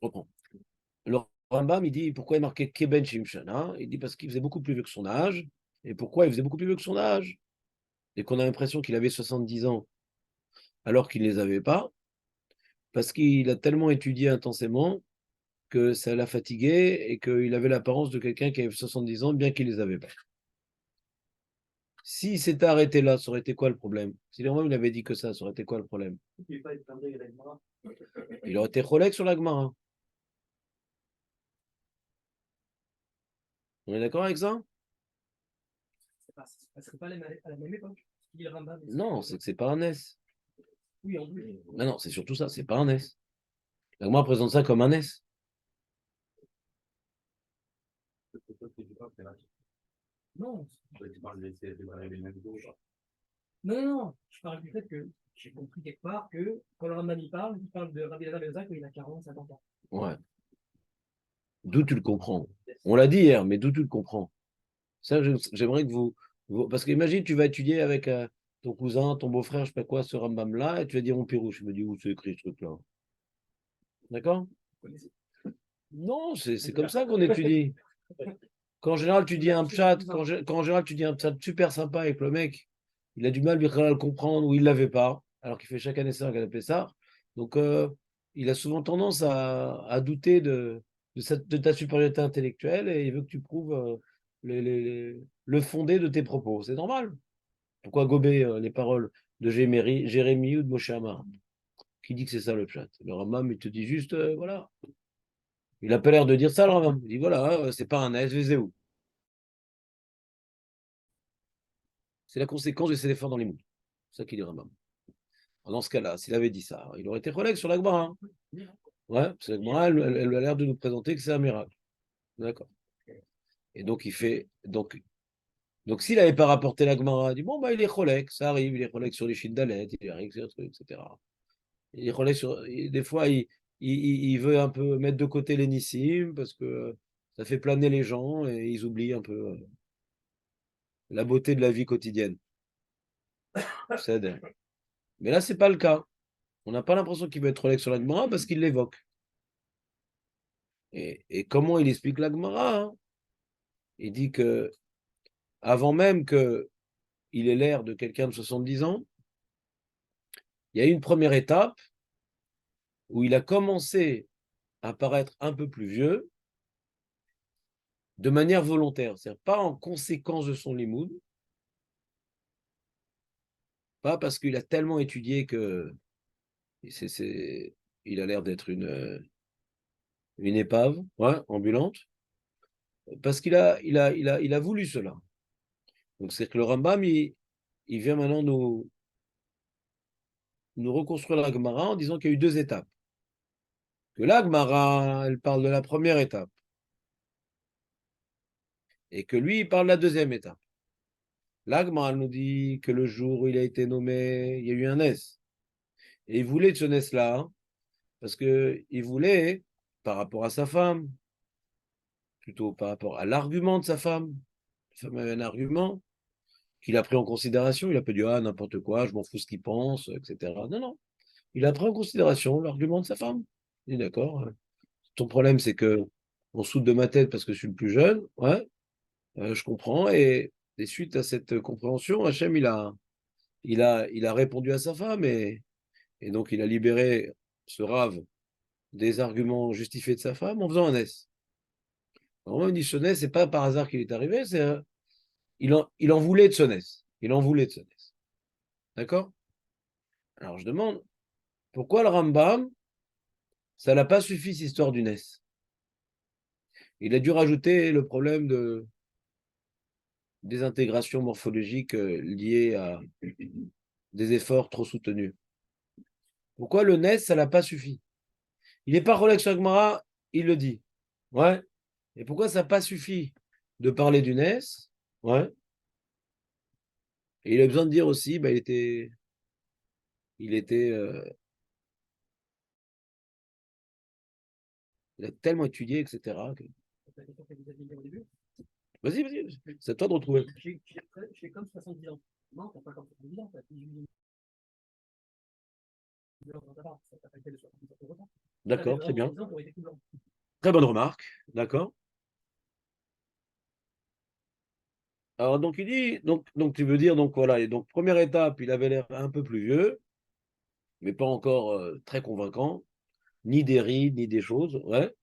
reprends. Le Rambam, il dit pourquoi il marquait Keben Shimshana. Il dit parce qu'il faisait beaucoup plus vieux que son âge. Et pourquoi il faisait beaucoup plus vieux que son âge? Et qu'on a l'impression qu'il avait 70 ans alors qu'il ne les avait pas. Parce qu'il a tellement étudié intensément que ça l'a fatigué et qu'il avait l'apparence de quelqu'un qui avait 70 ans, bien qu'il ne les avait pas. S'il s'était arrêté là, ça aurait été quoi le problème? Si le Rambam il avait dit que ça aurait été quoi le problème? Il aurait été Cholek sur la Gemara. On est d'accord avec ça? Ça serait pas à la même époque. Non, c'est que c'est pas un S. Oui, en plus. Non, non, c'est surtout ça, c'est pas un S. La Gemara présente ça comme un S. Non. Non, non, non. Je parle du fait que j'ai compris quelque part que quand le Rambam il parle de Rabbi Elazar ben Zak quand il a 40, 50 ans. Ouais. D'où tu le comprends? On l'a dit hier, mais d'où tu le comprends? Ça, j'aimerais que parce qu'imagine, tu vas étudier avec ton cousin, ton beau-frère, je sais pas quoi, ce Rambam-là, et tu vas dire mon Pirouche. Je me dis où c'est écrit ce truc-là? D'accord? Non, c'est comme ça qu'on étudie. Quand en général, tu dis un pshat, quand en général, tu dis un pshat super sympa avec le mec, il a du mal à le comprendre ou il ne l'avait pas, alors qu'il fait chaque année ça, un ça. Donc, il a souvent tendance à douter de ta supériorité intellectuelle et il veut que tu prouves le fondé de tes propos. C'est normal. Pourquoi gober les paroles de Jérémie ou de Moshe Amar? Qui dit que c'est ça le pshat? Le Rambam, il te dit juste, voilà. Il a pas l'air de dire ça, le Rambam. Il dit, voilà, c'est pas un SVZO. C'est la conséquence de ses efforts dans les moules. C'est ça qu'il dit Rambam. Dans ce cas-là, s'il avait dit ça, il aurait été relègue sur l'Agmara. Hein. Ouais, parce que l'Agmara, elle a l'air de nous présenter que c'est un miracle. D'accord. Et donc, il fait. Donc s'il n'avait pas rapporté l'Agmara, il dit bon, bah, il est relègue, ça arrive, il est relègue sur les Shindalet, il est relègue sur les trucs, etc. Il est relègue sur. Des fois, il veut un peu mettre de côté les Nissim parce que ça fait planer les gens et ils oublient un peu la beauté de la vie quotidienne. Mais là, c'est pas le cas. On n'a pas l'impression qu'il veut être relègue sur la Gemara parce qu'il l'évoque. Et comment il explique la Gemara? Hein? Il dit que avant même qu'il ait l'air de quelqu'un de 70 ans, il y a eu une première étape où il a commencé à paraître un peu plus vieux de manière volontaire, c'est-à-dire pas en conséquence de son limoud, pas parce qu'il a tellement étudié que il a l'air d'être une épave ouais, ambulante, parce qu'il a voulu cela. Donc c'est que le Rambam, il vient maintenant nous reconstruire la Gemara en disant qu'il y a eu deux étapes. Que la Gemara, elle parle de la première étape. Et que lui, il parle de la deuxième étape. La Gemara nous dit que le jour où il a été nommé, il y a eu un S. Et il voulait de ce S-là, hein, parce qu'il voulait, par rapport à sa femme, plutôt par rapport à l'argument de sa femme, la femme avait un argument qu'il a pris en considération, il a pas dit, ah, n'importe quoi, je m'en fous ce qu'il pense, etc. Non, non. Il a pris en considération l'argument de sa femme. Il est d'accord. Ton problème, c'est que on saute de ma tête parce que je suis le plus jeune. Ouais, je comprends. Et suite à cette compréhension, Hachem, il a répondu à sa femme et donc il a libéré ce rave des arguments justifiés de sa femme en faisant un S. Alors, on dit ce NES, c'est pas par hasard qu'il est arrivé, il en voulait de ce NES. Il en voulait de ce NES. D'accord? Alors je demande, pourquoi le Rambam, ça n'a pas suffi cette histoire du NES? Il a dû rajouter le problème de désintégration morphologique liée à des efforts trop soutenus. Pourquoi le NES, ça n'a pas suffi? Il n'est pas Rolex Agmara, il le dit. Ouais. Et pourquoi ça n'a pas suffi de parler du NES? Ouais. Et il a besoin de dire aussi, bah, il a tellement étudié, etc. Vas-y, vas-y, c'est à toi de retrouver. J'ai comme 70 ans. Non, t'as pas comme 70 ans, t'as 18 ans. D'accord, très bien. Très bonne remarque, d'accord. Alors, donc, il dit, donc tu veux dire, donc voilà, et donc, première étape, il avait l'air un peu plus vieux, mais pas encore très convaincant, ni des rides, ni des choses, ouais,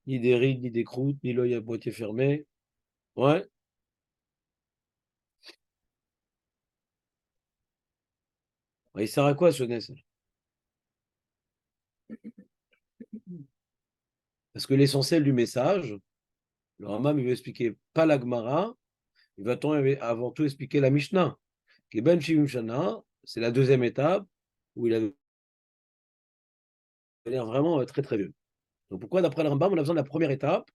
ni des rides, ni des croûtes, ni l'œil à moitié fermé, ouais. Il sert à quoi ce nez? Parce que l'essentiel du message, le Rambam, il veut expliquer pas la Gemara, il va avant tout expliquer la Mishnah, qui est Ben Shivim Shana, c'est la deuxième étape, où il avait l'air vraiment très très vieux. Donc pourquoi, d'après le Rambam, on a besoin de la première étape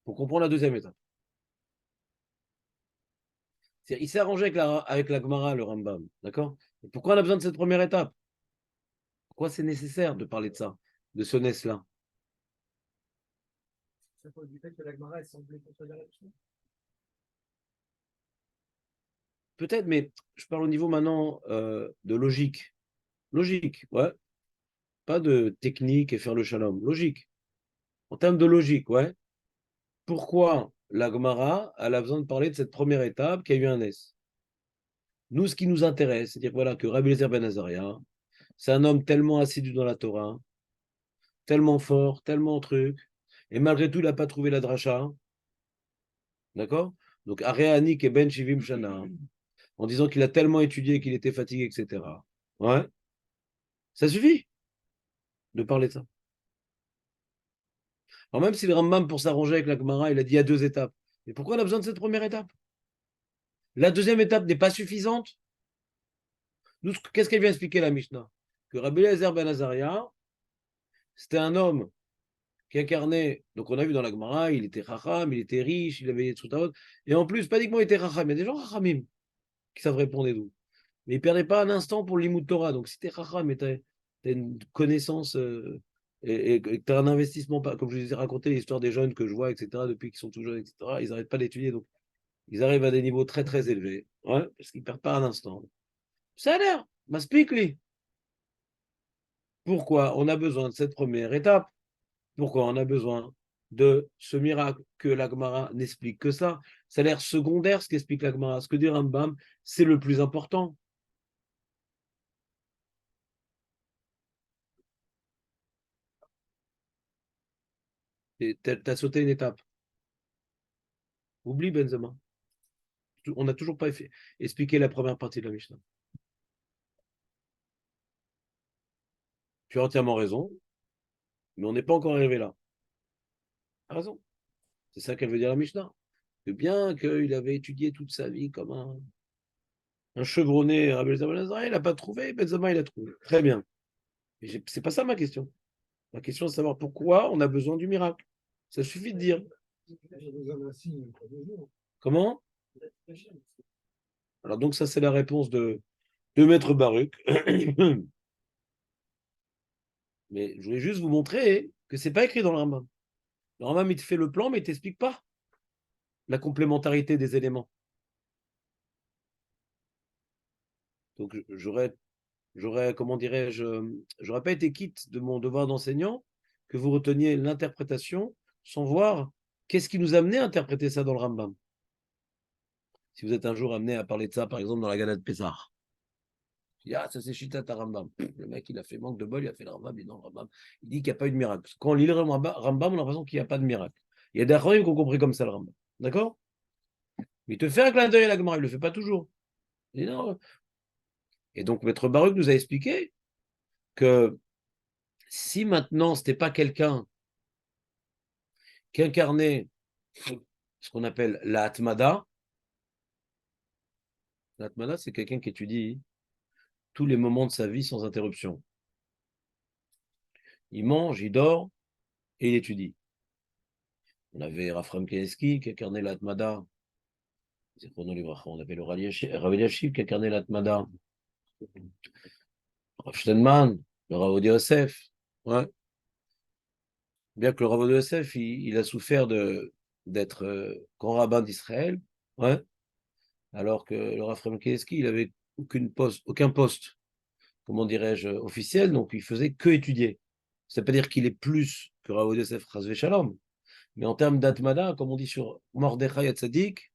pour comprendre la deuxième étape? Il s'est arrangé avec la Gemara, le Rambam, d'accord? Et pourquoi on a besoin de cette première étape? Pourquoi c'est nécessaire de parler de ça, de ce NES-là? Ça pose du fait que la Gemara, elle semblait contredire la Mishnah. Peut-être, mais je parle au niveau maintenant de logique. Logique, ouais. Pas de technique et faire le shalom. Logique. En termes de logique, ouais. Pourquoi la Gemara, elle a besoin de parler de cette première étape qui a eu un S? Nous, ce qui nous intéresse, c'est dire voilà, que Rabbi Eliezer Ben Azaria, c'est un homme tellement assidu dans la Torah, tellement fort, tellement truc, et malgré tout, il n'a pas trouvé la dracha. D'accord? Donc, Aréanik et Ben Shivim Shana, en disant qu'il a tellement étudié qu'il était fatigué, etc. Ouais, ça suffit de parler de ça. Alors, même si le Rambam, pour s'arranger avec la Gemara, il a dit il y a deux étapes. Mais pourquoi on a besoin de cette première étape? La deuxième étape n'est pas suffisante. Nous, qu'est-ce qu'elle vient expliquer la Mishnah? Que Rabbi Eliezer Ben Azaria, c'était un homme qui incarnait, donc on a vu dans la Gemara, il était racham, il était riche, il avait des trucs. Et en plus, pas uniquement il était racham, il y a des gens rachamim qui savent répondre et tout. Mais il ne perdait pas un instant pour le Torah. Donc si tu es racham et tu as une connaissance et que tu as un investissement, comme je vous ai raconté l'histoire des jeunes que je vois, etc., depuis qu'ils sont tout jeunes, etc., ils n'arrêtent pas d'étudier. Donc ils arrivent à des niveaux très très élevés, ouais, parce qu'ils ne perdent pas un instant. Ça a l'air, m'explique-lui. Pourquoi on a besoin de cette première étape? Pourquoi on a besoin de ce miracle que la Gemara n'explique que ça? Ça a l'air secondaire ce qu'explique la Gemara. Ce que dit Rambam, c'est le plus important. Tu as sauté une étape. Oublie Benzema. On n'a toujours pas expliqué la première partie de la Mishnah. Tu as entièrement raison, mais on n'est pas encore arrivé là. Tu as raison. C'est ça qu'elle veut dire la Mishnah. Que bien qu'il avait étudié toute sa vie comme un chevronné à Benzema, il n'a pas trouvé, Benzema, il a trouvé. Très bien. C'est pas ça ma question. Ma question est de savoir pourquoi on a besoin du miracle. Ça suffit de dire. Comment? Alors donc ça c'est la réponse de Maître Baruch. Mais je voulais juste vous montrer que c'est pas écrit dans le Rambam. Le Rambam il te fait le plan mais il t'explique pas la complémentarité des éléments. Donc comment dirais-je, j'aurais pas été quitte de mon devoir d'enseignant que vous reteniez l'interprétation sans voir qu'est-ce qui nous a amené à interpréter ça dans le Rambam. Si vous êtes un jour amené à parler de ça, par exemple, dans la Gana de Pessah. Ah, ça c'est Shitat Rambam. Le mec, il a fait manque de bol, il a fait le Rambam, il Rambam. Il dit qu'il n'y a pas eu de miracle. Quand on lit le Rambam, on a l'impression qu'il n'y a pas de miracle. Il y a des Achronim qui ont compris comme ça le Rambam. D'accord? Mais il te fait un clin d'œil à la Gemara, il ne le fait pas toujours. Il dit non. Et donc, Maître Baruch nous a expliqué que si maintenant, ce n'était pas quelqu'un qui incarnait ce qu'on appelle la Atmada, c'est quelqu'un qui étudie tous les moments de sa vie sans interruption. Il mange, il dort et il étudie. On avait Rafram Kaneski qui incarnait la Atmada. On avait le Rav Eliashiv qui incarnait la Atmada. Rav Steinman, le Rav Yosef. Ouais. Bien que le Rav Yosef, il a souffert d'être grand rabbin d'Israël. Ouais. Alors que le Rav Kaneski, il n'avait aucun poste comment dirais-je, officiel, donc il faisait que étudier. Ça ne veut pas dire qu'il est plus que Rav Yosef Chas Shalom, mais en termes d'Atmada, comme on dit sur Mordechai Tzadik,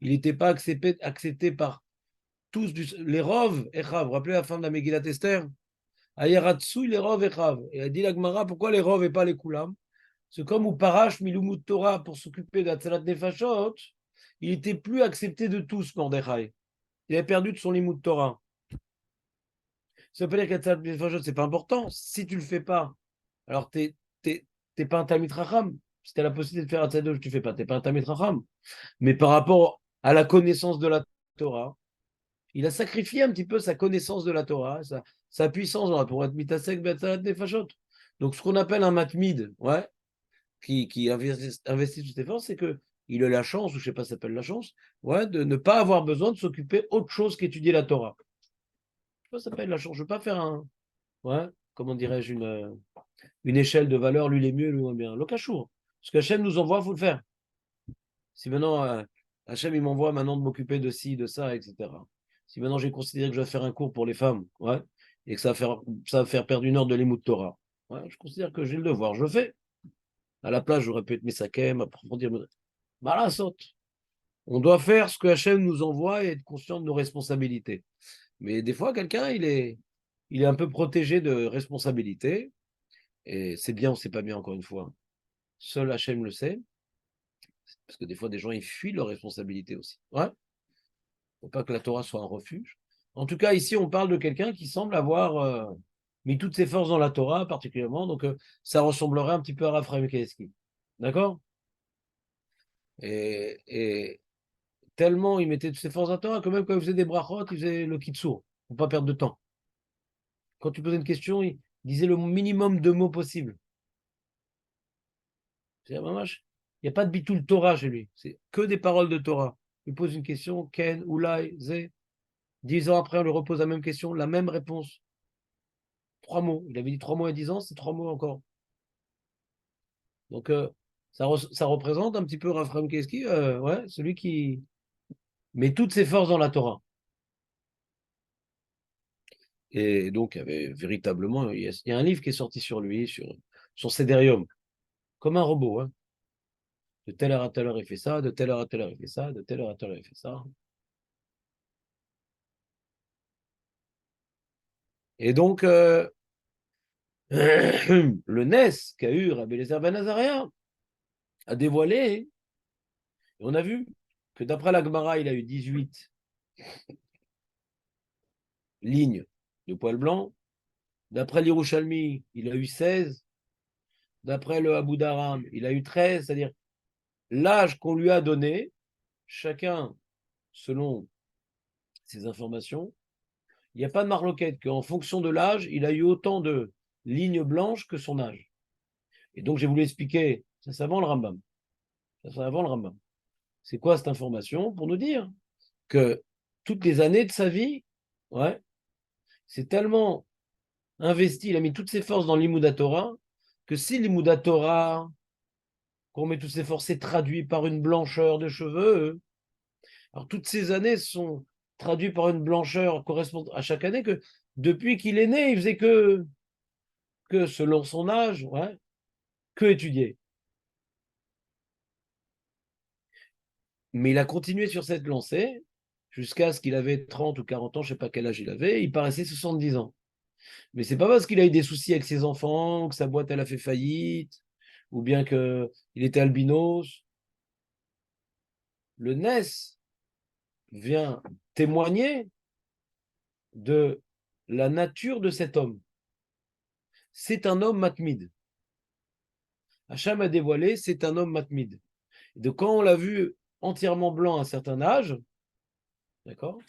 il n'était pas accepté par tous les Rov Echav. Vous vous rappelez la fin de la Megillat Esther? Ayaratsui les Rov Echav. Et elle dit la Gemara, pourquoi les Rov et pas les Kulam? C'est comme où Parash Milumut Torah pour s'occuper d'Atzalat Nefashot, il était plus accepté de tous, Mordechai. Il avait perdu de son Limut Torah. Ça veut pas dire qu'Atzalat Nefashot, c'est pas important. Si tu le fais pas, alors t'es pas un Talmid Chacham. Si tu as la possibilité de faire Atzalat, tu fais pas, t'es pas un Talmid Chacham. Mais par rapport à la connaissance de la Torah, il a sacrifié un petit peu sa connaissance de la Torah, sa puissance pour être mitasek be'atzalat nefashot. Donc, ce qu'on appelle un matmid, ouais, qui investit toutes ses forces, c'est qu'il a la chance, ou je ne sais pas si ça s'appelle la chance, ouais, de ne pas avoir besoin de s'occuper autre chose qu'étudier la Torah. Je ne sais pas si ça s'appelle la chance. Je ne veux pas faire ouais, comment dirais-je, une échelle de valeur, lui il est mieux, lui moins bien. Lokachour. Ce qu'Hachem nous envoie, il faut le faire. Si maintenant, Hachem, il m'envoie maintenant de m'occuper de ci, de ça, etc. Si maintenant j'ai considéré que je vais faire un cours pour les femmes, ouais, et que ça va faire perdre 1 heure de l'émout de Torah, ouais, je considère que j'ai le devoir, je le fais. À la place, j'aurais pu être Mesakem, approfondir. Voilà, saute. On doit faire ce que Hachem nous envoie et être conscient de nos responsabilités. Mais des fois, quelqu'un, il est un peu protégé de responsabilités. Et c'est bien ou c'est pas bien, encore une fois. Seul Hachem le sait. Parce que des fois, des gens, ils fuient leurs responsabilités aussi. Ouais. Faut pas que la Torah soit un refuge. En tout cas, ici, on parle de quelqu'un qui semble avoir mis toutes ses forces dans la Torah, particulièrement. Donc, ça ressemblerait un petit peu à Raphaël Kaeski. D'accord? Et tellement il mettait toutes ses forces dans la Torah que même quand il faisait des brachot, il faisait le kitsour, pour pas perdre de temps. Quand tu posais une question, il disait le minimum de mots possible. C'est-à-dire, il n'y a pas de bitoul Torah chez lui. C'est que des paroles de Torah. Il pose une question, Ken, Oulai, Zé. 10 ans après, on lui repose la même question, la même réponse. 3 mots. Il avait dit 3 mots à 10 ans, c'est 3 mots encore. Donc, ça représente un petit peu Raphaël Keski, ouais, celui qui met toutes ses forces dans la Torah. Et donc, il y avait véritablement, il y a un livre qui est sorti sur lui, sur son Cédérium, comme un robot. Hein. De telle heure à telle heure, il fait ça, de telle heure à telle heure, il fait ça, de telle heure à telle heure, il fait ça. Et donc, le NES qu'a eu Rabbi Eliezer Ben Azariah a dévoilé, et on a vu que d'après la Gemara, il a eu 18 lignes de poil blanc. D'après l'Yerushalmi, il a eu 16. D'après le Abu Dharam, il a eu 13. C'est-à-dire l'âge qu'on lui a donné, chacun selon ses informations, il n'y a pas de marloquette qu'en fonction de l'âge, il a eu autant de lignes blanches que son âge. Et donc, j'ai voulu expliquer, ça c'est avant le Rambam. Ça c'est avant le Rambam. C'est quoi cette information? Pour nous dire que toutes les années de sa vie, ouais, c'est tellement investi, il a mis toutes ses forces dans l'Imouda Torah, que si l'Imouda Torah, qu'on met toutes ses forces, c'est traduit par une blancheur de cheveux, alors toutes ces années sont traduites par une blancheur correspondant à chaque année, que depuis qu'il est né, il faisait que selon son âge, ouais, que étudier. Mais il a continué sur cette lancée jusqu'à ce qu'il avait 30 ou 40 ans, je ne sais pas quel âge il avait, il paraissait 70 ans. Mais c'est pas parce qu'il a eu des soucis avec ses enfants, que sa boîte elle a fait faillite, ou bien qu'il était albinos. Le NES vient témoigner de la nature de cet homme. C'est un homme matmide. Hacham a dévoilé, c'est un homme matmide. De quand on l'a vu entièrement blanc à un certain âge, d'accord,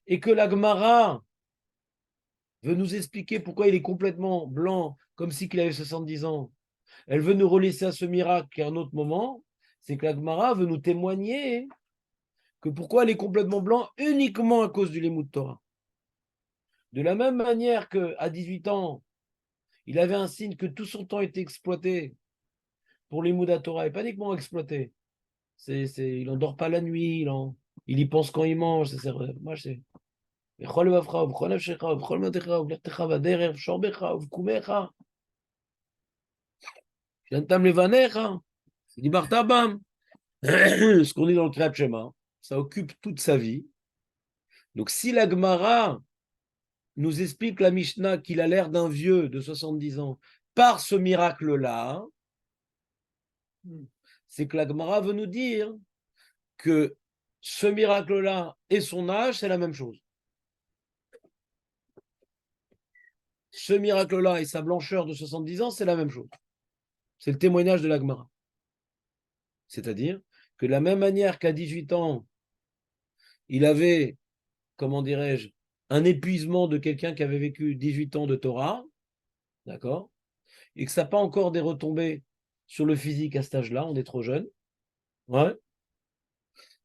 et que la Gemara veut nous expliquer pourquoi il est complètement blanc, comme si qu'il avait 70 ans. Elle veut nous relaisser à ce miracle à un autre moment, c'est que la Gemara veut nous témoigner que pourquoi elle est complètement blanc uniquement à cause du Limud Torah. De la même manière qu'à 18 ans, il avait un signe que tout son temps était exploité pour les Limud Torah, et pas uniquement exploité. Il n'endort pas la nuit, il y pense quand il mange. Moi, בכל לבבך ובכל נפשך ובכל מאודך ובלכתך בדרך ושורבך ובקומך, שנתם לבניך, דיברת bam. Ce qu'on dit dans le Kriyat Shema, ça occupe toute sa vie. Donc si la Gemara nous explique la Mishnah qu'il a l'air d'un vieux de 70 ans par ce miracle-là, c'est que la Gemara veut nous dire que ce miracle-là et son âge, c'est la même chose. Ce miracle-là et sa blancheur de 70 ans, c'est la même chose. C'est le témoignage de la Gemara. C'est-à-dire que de la même manière qu'à 18 ans, il avait, comment dirais-je, un épuisement de quelqu'un qui avait vécu 18 ans de Torah, d'accord, et que ça n'a pas encore des retombées sur le physique à cet âge-là, on est trop jeune, ouais,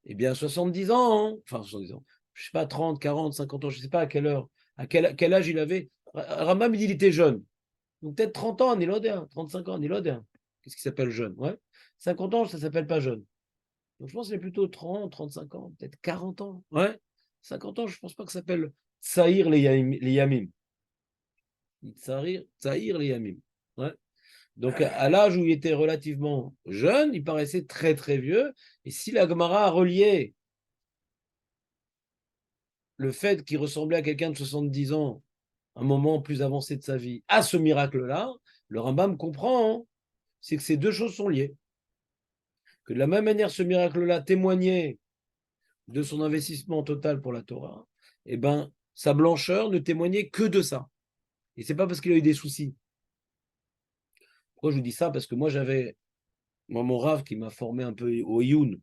eh bien 70 ans, hein, enfin 70 ans, je ne sais pas, 30, 40, 50 ans, je ne sais pas à quelle heure, à quel âge il avait. Rambam, il dit qu'il était jeune. Donc peut-être 30 ans, Nilodéen, 35 ans, Nilodéen. Qu'est-ce qui s'appelle jeune? Ouais. 50 ans, ça ne s'appelle pas jeune. Donc je pense que c'est plutôt 30, 35 ans, peut-être 40 ans. Ouais. 50 ans, je ne pense pas que ça s'appelle Tsahir les Yamim. Tsahir les Yamim. Ouais. Donc à l'âge où il était relativement jeune, il paraissait très très vieux. Et si la Gemara a relié le fait qu'il ressemblait à quelqu'un de 70 ans, un moment plus avancé de sa vie, à ce miracle-là, le Rambam comprend, hein, c'est que ces deux choses sont liées. Que de la même manière, ce miracle-là témoignait de son investissement total pour la Torah, eh ben, sa blancheur ne témoignait que de ça. Et c'est pas parce qu'il a eu des soucis. Pourquoi je vous dis ça? Parce que moi, j'avais mon rave qui m'a formé un peu au Youn.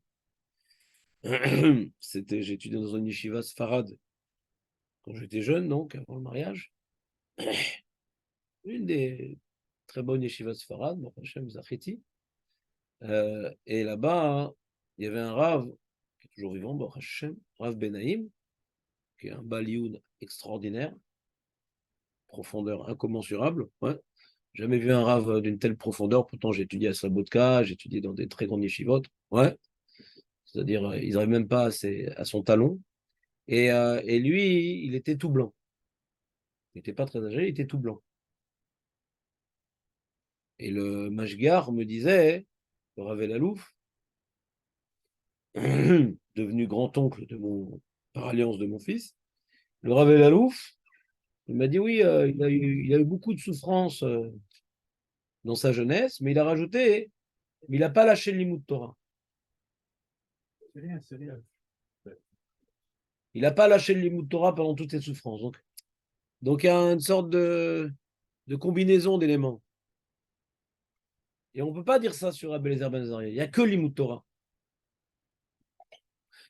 J'étudiais dans une yeshiva sfarad quand j'étais jeune, donc, avant le mariage. Une des très bonnes yeshivas sfarad, Hashem Zachiti. Et là-bas, hein, il y avait un rave qui est toujours vivant, Hashem, Rav Benaïm, qui est un balioun extraordinaire, profondeur incommensurable. Ouais. Jamais vu un rave d'une telle profondeur. Pourtant, j'ai étudié à Slobodka, j'ai étudié dans des très grandes yeshivot. Ouais. C'est-à-dire, ils n'arrivent même pas à son talon. Et lui, il était tout blanc. Il n'était pas très âgé, il était tout blanc. Et le Mashgar me disait, le Rav Elalouf, devenu grand-oncle par alliance de mon fils, le Rav Elalouf, il m'a dit oui, il a eu beaucoup de souffrances dans sa jeunesse, mais il a rajouté, mais il n'a pas lâché le Limoud Torah. C'est rien. Il n'a pas lâché le Limoud Torah pendant toutes ses souffrances. Donc il y a une sorte de combinaison d'éléments. Et on ne peut pas dire ça sur Rabbi Eliezer Ben Azariah. Il n'y a que le Limoud Torah.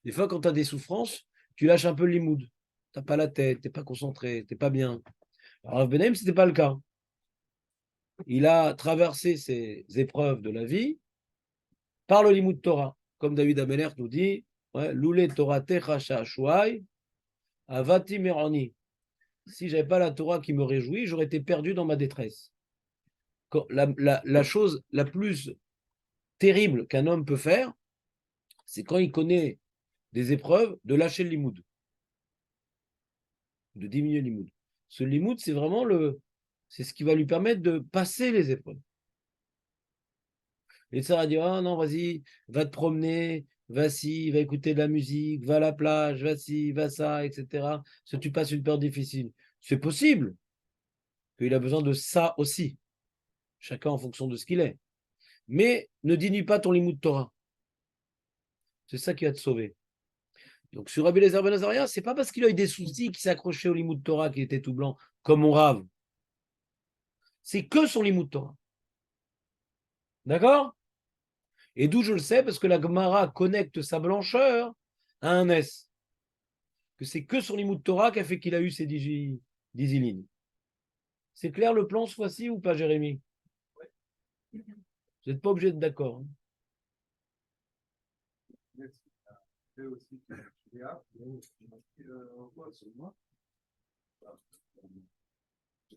Des fois, quand tu as des souffrances, tu lâches un peu le Limoud. Tu n'as pas la tête, tu n'es pas concentré, tu n'es pas bien. Alors, Rav Benaim, ce n'était pas le cas. Il a traversé ces épreuves de la vie par le Limoud Torah. Comme David Ameler nous dit, ouais, Loulé Torah Techa Sha'ashuai, Avati Merani. Si je n'avais pas la Torah qui me réjouit, j'aurais été perdu dans ma détresse. La chose la plus terrible qu'un homme peut faire, c'est quand il connaît des épreuves, de lâcher le limoud, de diminuer le limoud. Ce limoud, c'est vraiment c'est ce qui va lui permettre de passer les épreuves. Et ça va dire, ah non, vas-y, va te promener, va-ci, va écouter de la musique, va à la plage, va-ci, va ça, etc. Si tu passes une période difficile, c'est possible qu'il a besoin de ça aussi, chacun en fonction de ce qu'il est. Mais ne diminue pas ton limoud Torah. C'est ça qui va te sauver. Donc sur Rabbi Eliezer Ben Azariah, c'est pas parce qu'il a eu des soucis qu'il s'est accroché au limoud Torah qu'il était tout blanc, comme mon rave. C'est que son limoud Torah. D'accord? Et d'où je le sais, parce que la Gemara connecte sa blancheur à un S. Que c'est que son limoud Torah qui a fait qu'il a eu ces 10 lignes. C'est clair le plan ce fois-ci ou pas, Jérémy? Vous n'êtes pas obligé d'être d'accord. Hein.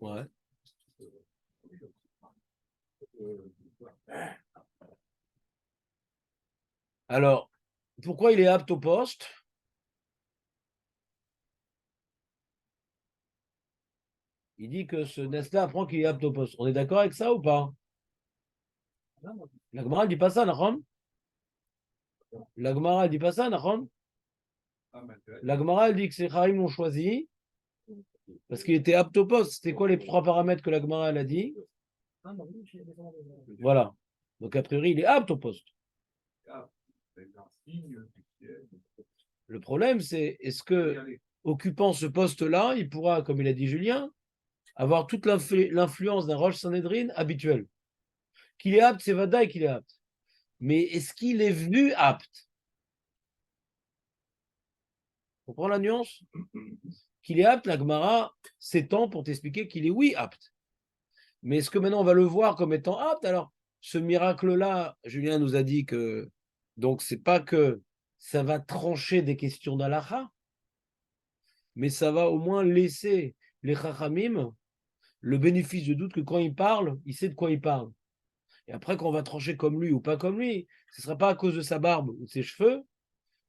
Ouais. Alors, pourquoi il est apte au poste? il dit que ce Nesla apprend qu'il est apte au poste. On est d'accord avec ça ou pas? La Gemara ne dit pas ça, Nachon? La Gemara ne dit pas ça, Nachon? La Gemara elle dit que c'est Chaim l'ont choisi parce qu'il était apte au poste. C'était quoi les 3 paramètres que la Gemara elle a dit? Voilà. Donc a priori, il est apte au poste. Le problème, c'est est-ce que occupant ce poste-là, il pourra, comme il a dit Julien, avoir toute l'influence d'un Rosh Sanhedrin habituel. Qu'il est apte, c'est Vadaï qu'il est apte. Mais est-ce qu'il est vu apte? On comprend la nuance? Qu'il est apte, la Gemara s'étend pour t'expliquer qu'il est oui apte. Mais est-ce que maintenant on va le voir comme étant apte? Alors, ce miracle-là, Julien nous a dit que donc c'est pas que ça va trancher des questions d'Alaha, mais ça va au moins laisser les Chachamim le bénéfice de doute que quand il parle, il sait de quoi il parle. Et après, quand on va trancher comme lui ou pas comme lui, ce ne sera pas à cause de sa barbe ou de ses cheveux,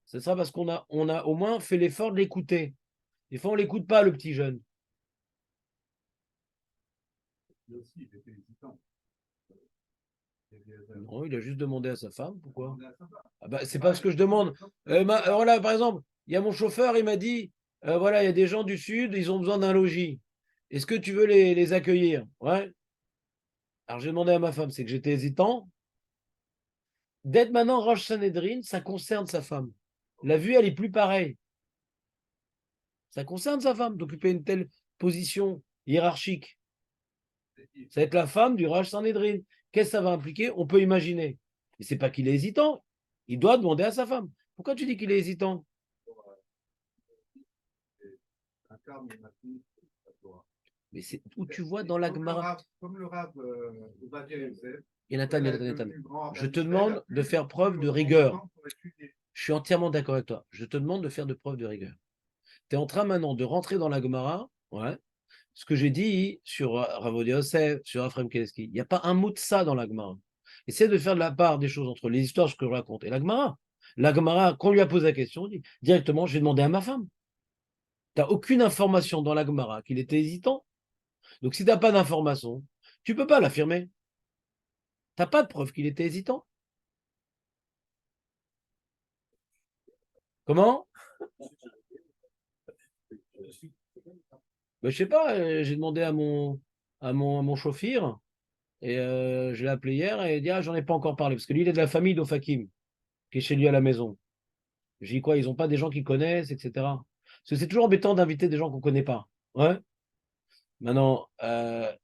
ce sera parce qu'on a au moins fait l'effort de l'écouter. Des fois, on ne l'écoute pas, le petit jeune. Non, il a juste demandé à sa femme. Pourquoi? Ah bah, c'est pas ce que je demande. Voilà, par exemple, il y a mon chauffeur, il m'a dit, voilà, il y a des gens du Sud, ils ont besoin d'un logis. Est-ce que tu veux les accueillir? Ouais. Alors j'ai demandé à ma femme, c'est que j'étais hésitant. D'être maintenant Rosh Sanhedrin, ça concerne sa femme. La vue, elle est plus pareille. Ça concerne sa femme d'occuper une telle position hiérarchique. Ça va être la femme du Rosh Sanhedrin. Qu'est-ce que ça va impliquer? On peut imaginer. Et c'est pas qu'il est hésitant. Il doit demander à sa femme. Pourquoi tu dis qu'il est hésitant? Mais c'est où tu vois dans la Gemara. Comme le Rav Ovadia Yosef. Yonatan. Je te demande de faire preuve de rigueur. Je suis entièrement d'accord avec toi. Je te demande de faire de preuve de rigueur. Tu es en train maintenant de rentrer dans la Gemara, ouais, ce que j'ai dit sur Rav Ovadia Yosef, sur Ephraim Keleski. Il n'y a pas un mot de ça dans la Gemara. Essaie de faire de la part des choses entre les histoires, ce que je raconte, et la Gemara. La Gemara, quand on lui a posé la question, on dit directement, j'ai demandé à ma femme. Tu n'as aucune information dans la Gemara qu'il était hésitant. Donc si tu n'as pas d'information, tu ne peux pas l'affirmer. Tu n'as pas de preuve qu'il était hésitant. Comment? Ben, je sais pas, j'ai demandé à mon chauffeur et je l'ai appelé hier et il dit ah, j'en ai pas encore parlé parce que lui il est de la famille d'Ofakim qui est chez lui à la maison. J'ai dit quoi, ils n'ont pas des gens qu'ils connaissent, etc. Parce que c'est toujours embêtant d'inviter des gens qu'on ne connaît pas. Ouais. Maintenant,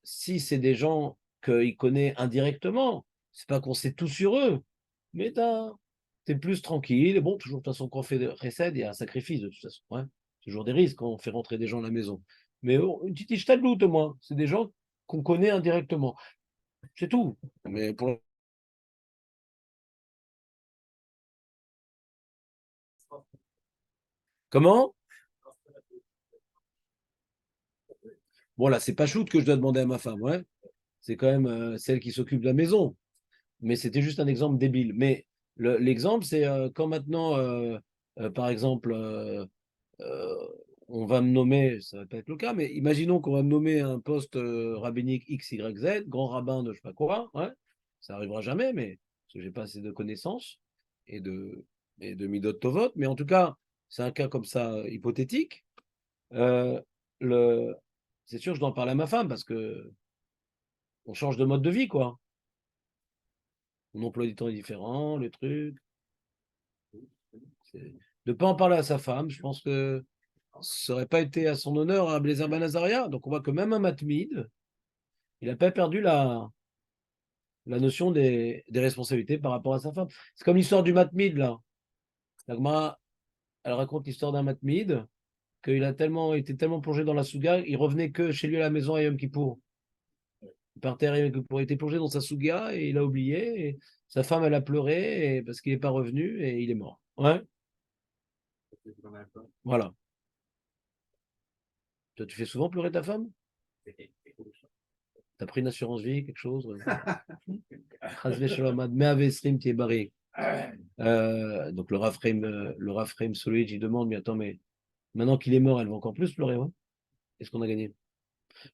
si c'est des gens qu'il connaît indirectement, c'est pas qu'on sait tout sur eux, mais t'es plus tranquille. Et bon, toujours de toute façon, quand on fait des recèdes, il y a un sacrifice de toute façon. Ouais. Toujours des risques quand on fait rentrer des gens à la maison. Mais une petite ishtadlout au moins, c'est des gens qu'on connaît indirectement. C'est tout. Mais pour... Comment? Bon, là, c'est pas shoot que je dois demander à ma femme, ouais. C'est quand même celle qui s'occupe de la maison. Mais c'était juste un exemple débile. Mais l'exemple, c'est quand maintenant, par exemple, euh, on va me nommer, ça va pas être le cas, mais imaginons qu'on va me nommer un poste rabbinique X, Y, Z, grand rabbin de je sais pas quoi, ouais, ça arrivera jamais, mais parce que j'ai pas assez de connaissances et de midot tovot, mais en tout cas, c'est un cas comme ça hypothétique. Euh, le, c'est sûr, je dois en parler à ma femme parce que on change de mode de vie, quoi. Mon emploi du temps est différent, le truc. De ne pas en parler à sa femme, je pense que ça n'aurait pas été à son honneur à Blazer Ben Azaria. Donc on voit que même un matmid, il n'a pas perdu la notion des responsabilités par rapport à sa femme. C'est comme l'histoire du matmid, là. La Gemara, elle raconte l'histoire d'un matmid, qu'il a tellement été tellement plongé dans la souga, il revenait que chez lui à la maison à Yom Kippour. Il partait à Yom Kippour, il était plongé dans sa souga et il a oublié. Et sa femme, elle a pleuré parce qu'il n'est pas revenu et il est mort. Ouais, voilà. Toi, tu fais souvent pleurer ta femme? T'as pris une assurance vie, quelque chose? Donc le Raphaël Solid, il demande, mais attends, mais maintenant qu'il est mort, elle va encore plus pleurer, ouais? Qu'est-ce qu'on a gagné?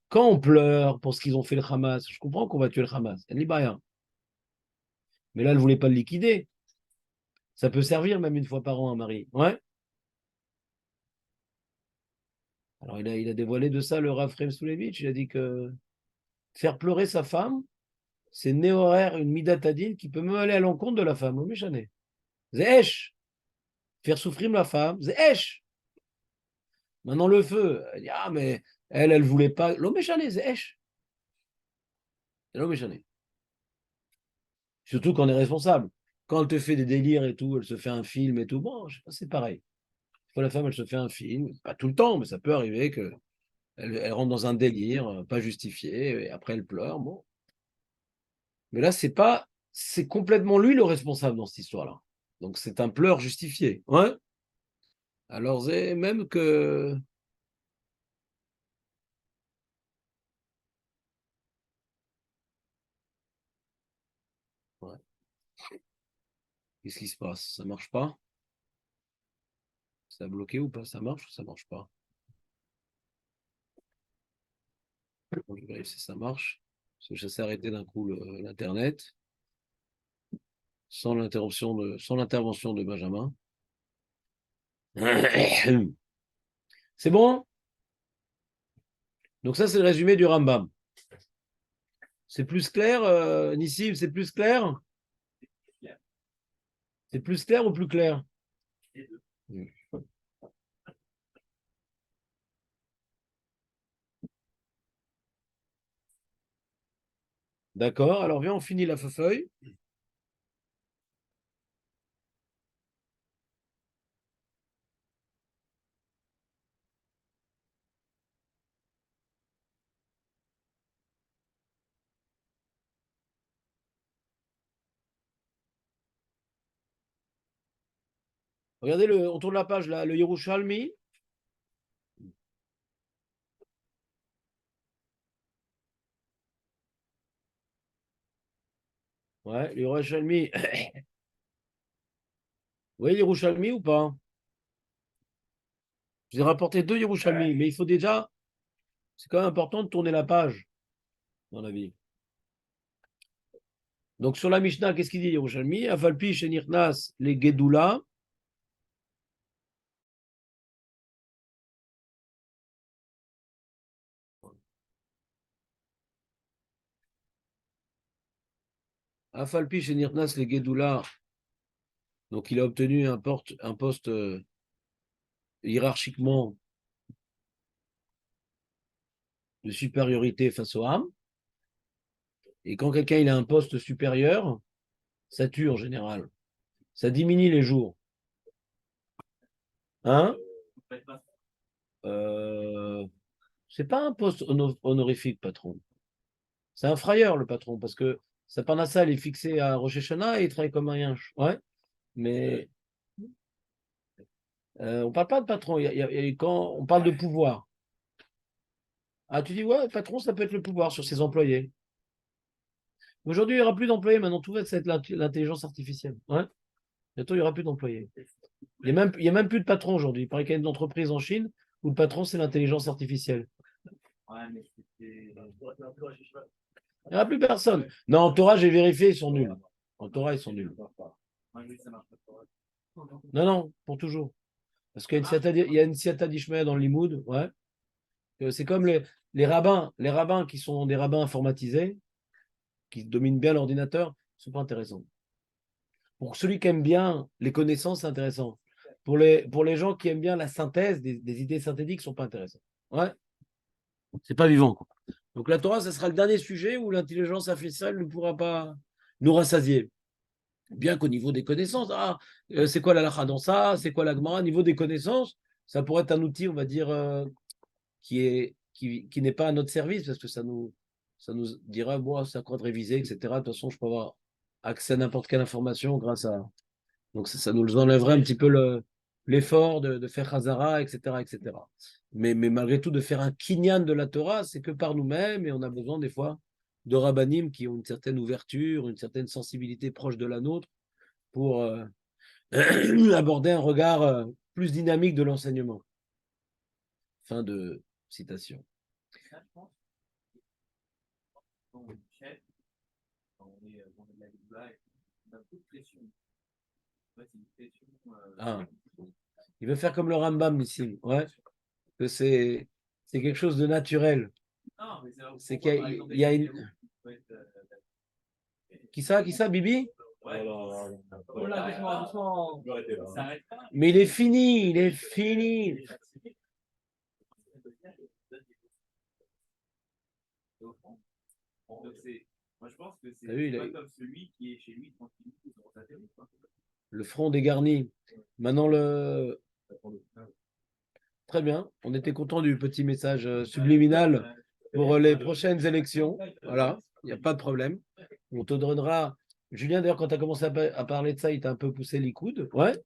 Quand on pleure pour ce qu'ils ont fait le Hamas, je comprends qu'on va tuer le Hamas. Elle dit bah rien. Mais là, elle ne voulait pas le liquider. Ça peut servir même une fois par an, un mari. Ouais. Alors, il a dévoilé de ça le Rav Frem Soulevitch. Il a dit que faire pleurer sa femme, c'est néhoraire, une midatadine qui peut même aller à l'encontre de la femme. Au méchané. Zéhesh. Faire souffrir la femme. Zéhesh. Maintenant, le feu. Elle dit ah, mais elle voulait pas. L'homme méchané, zéhesh. C'est l'homme méchané. Surtout quand on est responsable. Quand elle te fait des délires et tout, elle se fait un film et tout, bon, je sais pas, c'est pareil. Quand la femme, elle se fait un film, pas tout le temps, mais ça peut arriver que elle rentre dans un délire, pas justifié, et après elle pleure, bon. Mais là, c'est complètement lui le responsable dans cette histoire-là. Donc c'est un pleur justifié. Ouais. Alors c'est même que. Ouais. Qu'est-ce qui se passe? Ça marche pas? Ça a bloqué ou pas? Ça marche ou ça marche pas? Bon, je vérifie si ça marche. Parce que ça s'est arrêté d'un coup l'Internet, sans l'intervention de Benjamin. C'est bon? Donc ça, c'est le résumé du Rambam. C'est plus clair, Nissim, c'est plus clair? C'est plus clair ou plus clair? D'accord, alors viens, on finit la feuille. Regardez, on tourne la page là, le Yerushalmi. Ouais, le Yerushalmi. Vous voyez Yerushalmi ou pas? Je vous ai rapporté 2 Yerushalmi, mais il faut déjà, c'est quand même important de tourner la page dans la vie. Donc sur la Mishnah, qu'est-ce qu'il dit Yerushalmi? Afalpi shenirnas les Gedula. Afalpi shenirnas les Gedula. Donc il a obtenu un poste hiérarchiquement de supériorité face au Ham. Et quand quelqu'un il a un poste supérieur, ça tue en général. Ça diminue les jours. Hein? C'est pas un poste honorifique, patron. C'est un frayeur, le patron, parce que sa parnassa, elle est fixée à Rosh Hashanah et il travaille comme un yinche. Ouais, mais on parle pas de patron. Quand on parle de pouvoir. Ah, tu dis, ouais, patron, ça peut être le pouvoir sur ses employés. Aujourd'hui, il n'y aura plus d'employés. Maintenant, tout va être l'intelligence artificielle. Ouais. Bientôt, il n'y aura plus d'employés. Il n'y a même plus de patron aujourd'hui. Il paraît qu'il y a une entreprise en Chine où le patron, c'est l'intelligence artificielle. Il n'y aura plus personne. Non, en Torah, j'ai vérifié, ils sont nuls. En Torah, ils sont nuls. Non, non, pour toujours. Parce qu'il y a une siata d'Ishmael dans le Limoud. Ouais. C'est comme les rabbins qui sont des rabbins informatisés, qui dominent bien l'ordinateur, ne sont pas intéressants. Pour celui qui aime bien les connaissances, c'est intéressant. Pour les gens qui aiment bien la synthèse, des idées synthétiques ne sont pas intéressants. Ouais. C'est pas vivant, quoi. Donc la Torah, ce sera le dernier sujet où l'intelligence artificielle ne pourra pas nous rassasier. Bien qu'au niveau des connaissances, c'est quoi la lacha dans ça, c'est quoi la gemara, au niveau des connaissances, ça pourrait être un outil, on va dire, qui n'est pas à notre service, parce que ça nous dira, bon, c'est à quoi de réviser, etc. De toute façon, je peux avoir accès à n'importe quelle information grâce à. Donc ça nous enlèverait un petit peu l'effort de faire Hazara, etc., etc. Mais malgré tout, de faire un kinyan de la Torah, c'est que par nous-mêmes, et on a besoin des fois de rabbanim qui ont une certaine ouverture, une certaine sensibilité proche de la nôtre pour aborder un regard plus dynamique de l'enseignement. Fin de citation. Mishnah, je pense. Quand on est chef, quand on est dans de la Gédoula, on a beaucoup de pression. Ouais, c'est une pression. Ah. Il veut faire comme le Rambam ici, ouais, que c'est quelque chose de naturel. Non, mais C'est qu'il y a une. Qui ça, Bibi? Ouais. Oh là, doucement, doucement. Ça arrête pas. Mais il est fini, il est fini. Donc, moi, je pense que c'est T'as vu, pas comme celui qui est chez lui tranquille sur sa télé. le front dégarni. Maintenant, le. Très bien, on était content du petit message subliminal pour les prochaines élections. Voilà, il n'y a pas de problème. On te donnera. Julien, d'ailleurs, quand tu as commencé à parler de ça, il t'a un peu poussé les coudes. Ouais.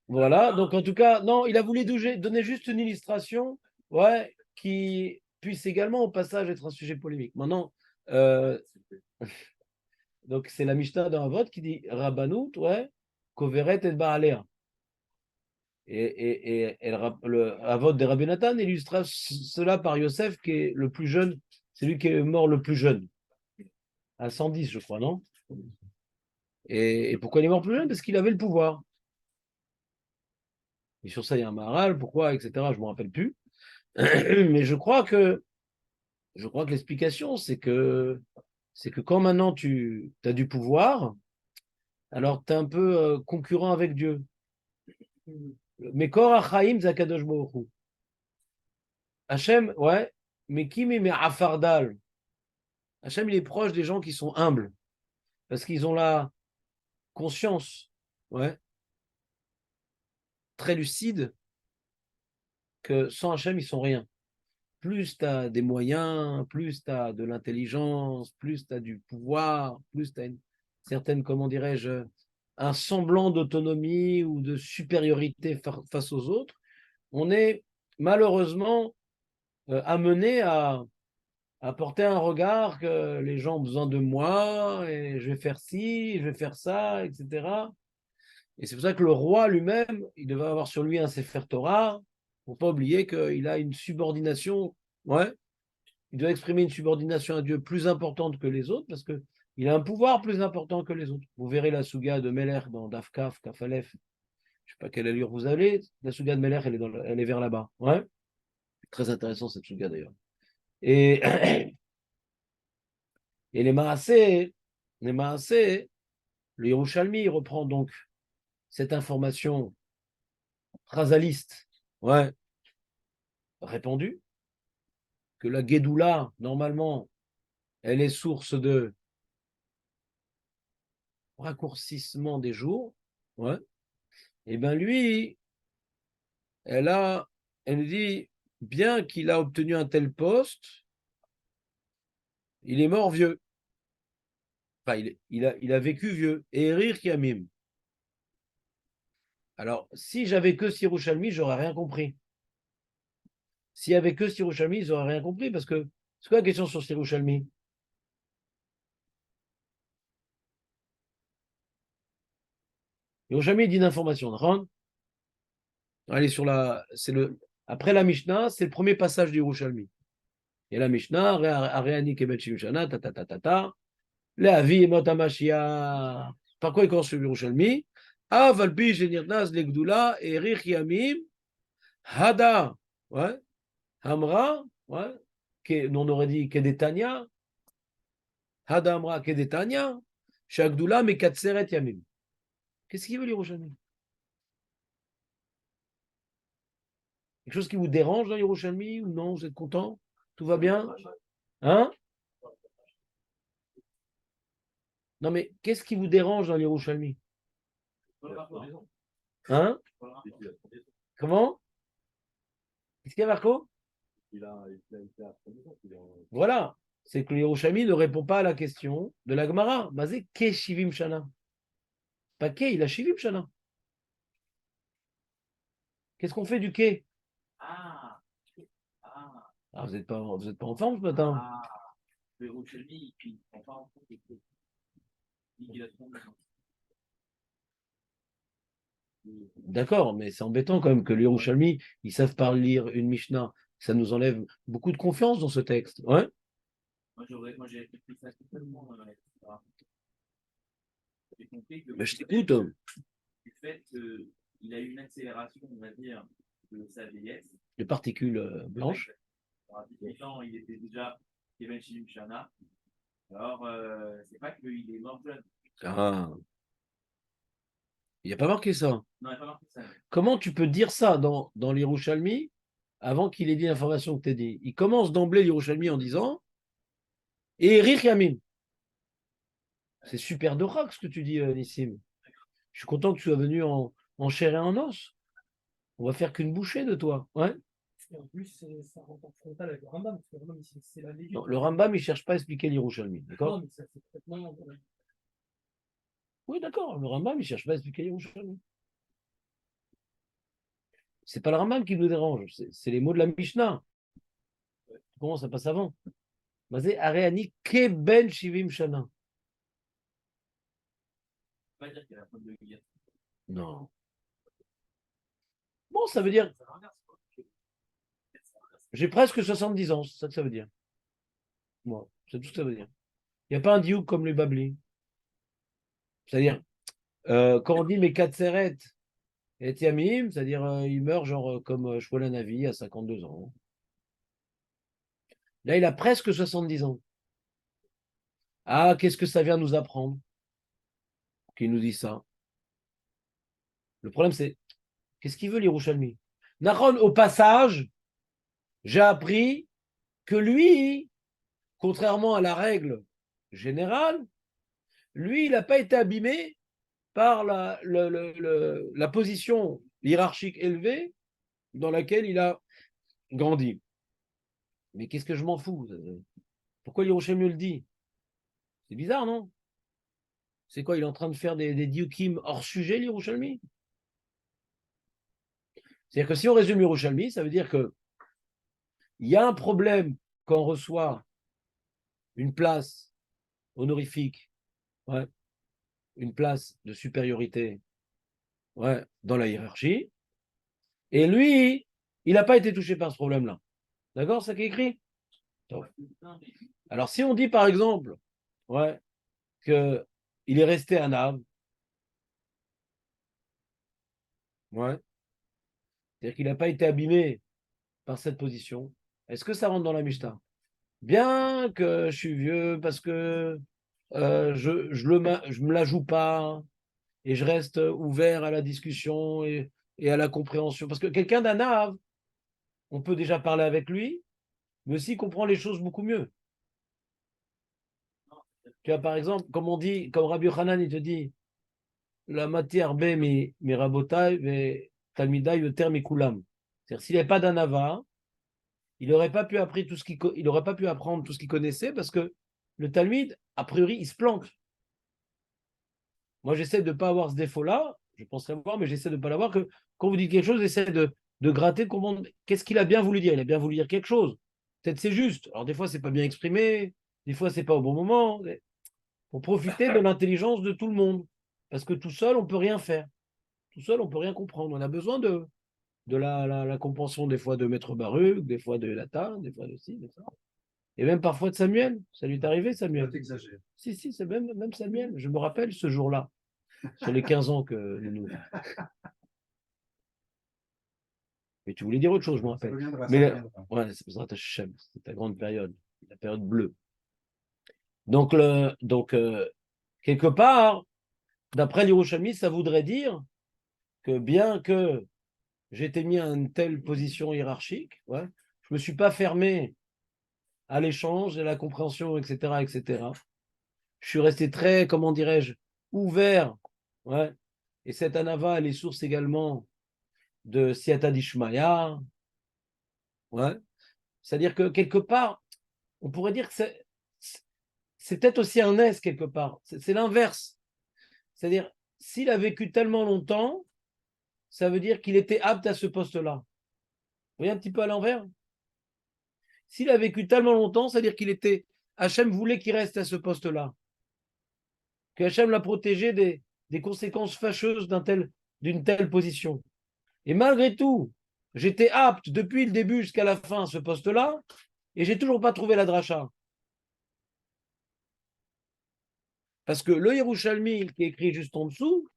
Voilà, donc en tout cas, non, il a voulu donner juste une illustration, ouais, qui puisse également au passage être un sujet polémique. Maintenant, donc c'est la Mishnah dans un vote qui dit Rabbanut, ouais, Koveret et Baalea. Et le vote des Rabbi Nathan illustre cela par Yosef, qui est le plus jeune, c'est lui qui est mort le plus jeune, à 110, je crois, non? Et pourquoi il est mort plus jeune? Parce qu'il avait le pouvoir. Et sur ça, il y a un Maharal, pourquoi, etc. Je ne me rappelle plus. Mais je crois que l'explication, c'est que quand maintenant tu as du pouvoir, alors tu es un peu concurrent avec Dieu. Mekor Achaim Zakadosh Baruch Hu. Hachem, ouais, mais qui met Afardal? Hachem, il est proche des gens qui sont humbles, parce qu'ils ont la conscience, ouais, très lucide, que sans Hachem, ils sont rien. Plus tu as des moyens, plus tu as de l'intelligence, plus tu as du pouvoir, plus tu as une certaine, comment dirais-je, un semblant d'autonomie ou de supériorité face aux autres, on est malheureusement amené à porter un regard que les gens ont besoin de moi, et je vais faire ci, je vais faire ça, etc. Et c'est pour ça que le roi lui-même, il devait avoir sur lui un Sefer Torah, pour ne pas oublier qu'il a une subordination, ouais, il doit exprimer une subordination à Dieu plus importante que les autres, parce qu'il a un pouvoir plus important que les autres. Vous verrez la Souga de Meler dans Dafkaf, Kafalef, je ne sais pas quelle allure vous avez, la Souga de Meler, elle est vers là-bas. Ouais. Très intéressant cette Souga d'ailleurs. Et, et les Maasé, le Yerushalmi reprend donc cette information razaliste, ouais, répandue, que la Gédoula, normalement, elle est source de raccourcissement des jours, ouais. Et bien lui, elle dit, bien qu'il a obtenu un tel poste, il est mort vieux. Enfin, il a vécu vieux. Et rire Yamim. Alors, si j'avais que Sirushalmi, j'aurais rien compris. S'il n'y avait que Sirushalmi, ils n'auraient rien compris, parce que c'est quoi la question sur Sirushalmi? Sirushalmi dit une information. Allez, après la Mishnah, c'est le premier passage du Yerushalmi. Et la Mishnah, Areani Kebet Shimshana, ta ta ta ta ta, Leavi Emot HaMashiach. Par quoi il commence sur Yerushalmi? Avalpi Shenirnaz Legdula Erich Yamim Hada. Ouais. Hamra. Ouais. On aurait dit Kedetania. Hada Hamra Kedetania. Shagdula Mekatseret Yamim. Qu'est-ce qu'il veut Yerushalmi? Quelque chose qui vous dérange dans Yerushalmi ou non? Vous êtes content? Tout va bien? Hein? Non, mais qu'est-ce qui vous dérange dans Yerushalmi? Hein? Comment? Qu'est-ce qu'il y a, Marco? Voilà. C'est que le Yerushalmi ne répond pas à la question de la Gemara. Mazé, qu'est Shivim Shana? Pas qu'est, il a Shivim Shana. Qu'est-ce qu'on fait du quai? Ah, Vous n'êtes pas en forme ce matin? le Yerushalmi, il ne prend pas en compte l'égulation. D'accord, mais c'est embêtant quand même que les Yerushalmi, ils savent pas lire une Mishnah Ça nous enlève beaucoup de confiance dans ce texte. Ouais. Moi, j'ai pris ça totalement, etc. J'ai compris que Mais je t'écoute. du fait qu'il a eu une accélération, on va dire, de sa vieillesse. Les particules blanches. À 18 ans, il était déjà Kevin Shana. Alors, c'est pas qu'il est mort jeune. Ah. Il n'y a pas marqué ça. Non, il n'y a pas marqué ça. Comment tu peux dire ça dans l'Yerushalmi avant qu'il ait dit l'information que tu as dit? Il commence d'emblée l'Yerushalmi en disant et Erich Yamim. C'est super d'oracle ce que tu dis, Nissim. Je suis content que tu sois venu en chair et en os. On va faire qu'une bouchée de toi. Ouais. Et en plus, ça rentre en frontal avec le Rambam, parce que le Rambam, c'est la légende. Non, le Rambam, il ne cherche pas à expliquer l'Yerushalmi. D'accord? Non, mais ça, c'est complètement. Oui, d'accord. Le Rambam, il ne cherche pas à expliquer l'Yerushalmi. C'est pas le Rambam qui nous dérange, c'est les mots de la Mishnah. Comment ça passe avant? Basé Areani Keben Shivim Shana. Pas dire qu'il a la faute de guerre. Non. Bon, ça veut dire Ça l'inverse, quoi. j'ai presque 70 ans, c'est ça que ça veut dire. Bon, c'est tout ce que ça veut dire. Il n'y a pas un diouk comme les Babli. C'est-à-dire, quand on dit mes Katseret et Yamim, c'est-à-dire il meurt genre comme Shmuel Navi à 52 ans. Là, il a presque 70 ans. Ah, qu'est-ce que ça vient nous apprendre? Qu'il nous dit ça. Le problème, c'est qu'est-ce qu'il veut l'Yerushalmi? Nahon, au passage, j'ai appris que lui, contrairement à la règle générale, lui, il n'a pas été abîmé par la position hiérarchique élevée dans laquelle il a grandi. Mais qu'est-ce que je m'en fous? Pourquoi l'Yerushalmi le dit? C'est bizarre, non? C'est quoi? Il est en train de faire des diukim hors sujet, l'Yerushalmi? C'est-à-dire que si on résume l'Yerushalmi, ça veut dire que il y a un problème quand on reçoit une place honorifique, ouais, une place de supériorité, ouais, dans la hiérarchie, et lui, il n'a pas été touché par ce problème-là. D'accord, ça qui est écrit? Alors si on dit par exemple, ouais, qu'il est resté un âme, ouais, c'est-à-dire qu'il n'a pas été abîmé par cette position, est-ce que ça rentre dans la Mishnah? Bien que je suis vieux parce que je me la joue pas et je reste ouvert à la discussion et à la compréhension. Parce que quelqu'un d'un ave, on peut déjà parler avec lui, mais aussi comprend les choses beaucoup mieux. Tu vois, par exemple, comme on dit, comme Rabbi Yochanan, il te dit, la matière B, mi rabotai, mais talmidai, le terme kulam. C'est-à-dire, s'il n'y avait pas d'un ava, il n'aurait pas pu apprendre tout ce qu'il connaissait parce que le Talmud, a priori, il se plante. Moi, j'essaie de ne pas avoir ce défaut-là, je penserais voir, mais j'essaie de ne pas l'avoir, que quand vous dites quelque chose, j'essaie de gratter, de comprendre qu'est-ce qu'il a bien voulu dire. Il a bien voulu dire quelque chose. Peut-être c'est juste. Alors, des fois, c'est pas bien exprimé, des fois, c'est pas au bon moment. Pour profiter de l'intelligence de tout le monde. Parce que tout seul, on ne peut rien faire. Tout seul, on ne peut rien comprendre. On a besoin de la compréhension des fois de Maître Baruch, des fois de Latin, des fois de ci, de ça. Et même parfois de Samuel. Ça lui est arrivé, Samuel? T'exagères. Si, c'est même Samuel. Je me rappelle ce jour-là, sur les 15 ans que nous. Mais tu voulais dire autre chose, je me rappelle. Mais ouais, c'est Bezrat Hashem, c'est ta grande période, la période bleue. Donc, quelque part, d'après l'Yerushalmi, ça voudrait dire que bien que j'étais mis à une telle position hiérarchique, ouais, je ne me suis pas fermé à l'échange, à la compréhension, etc., etc. Je suis resté très, comment dirais-je, ouvert. Ouais. Et cette anava, elle est source également de Siata d'Ishmaïa. Ouais. C'est-à-dire que quelque part, on pourrait dire que c'est peut-être aussi un S quelque part. C'est l'inverse. C'est-à-dire, s'il a vécu tellement longtemps, ça veut dire qu'il était apte à ce poste-là. Vous voyez un petit peu à l'envers? S'il a vécu tellement longtemps, ça veut dire qu'il était. Hachem voulait qu'il reste à ce poste-là. Que Hachem l'a protégé des conséquences fâcheuses d'une telle position. Et malgré tout, J'étais apte depuis le début jusqu'à la fin à ce poste-là, et j'ai toujours pas trouvé la dracha. Parce que le Yerushalmi qui est écrit juste en dessous,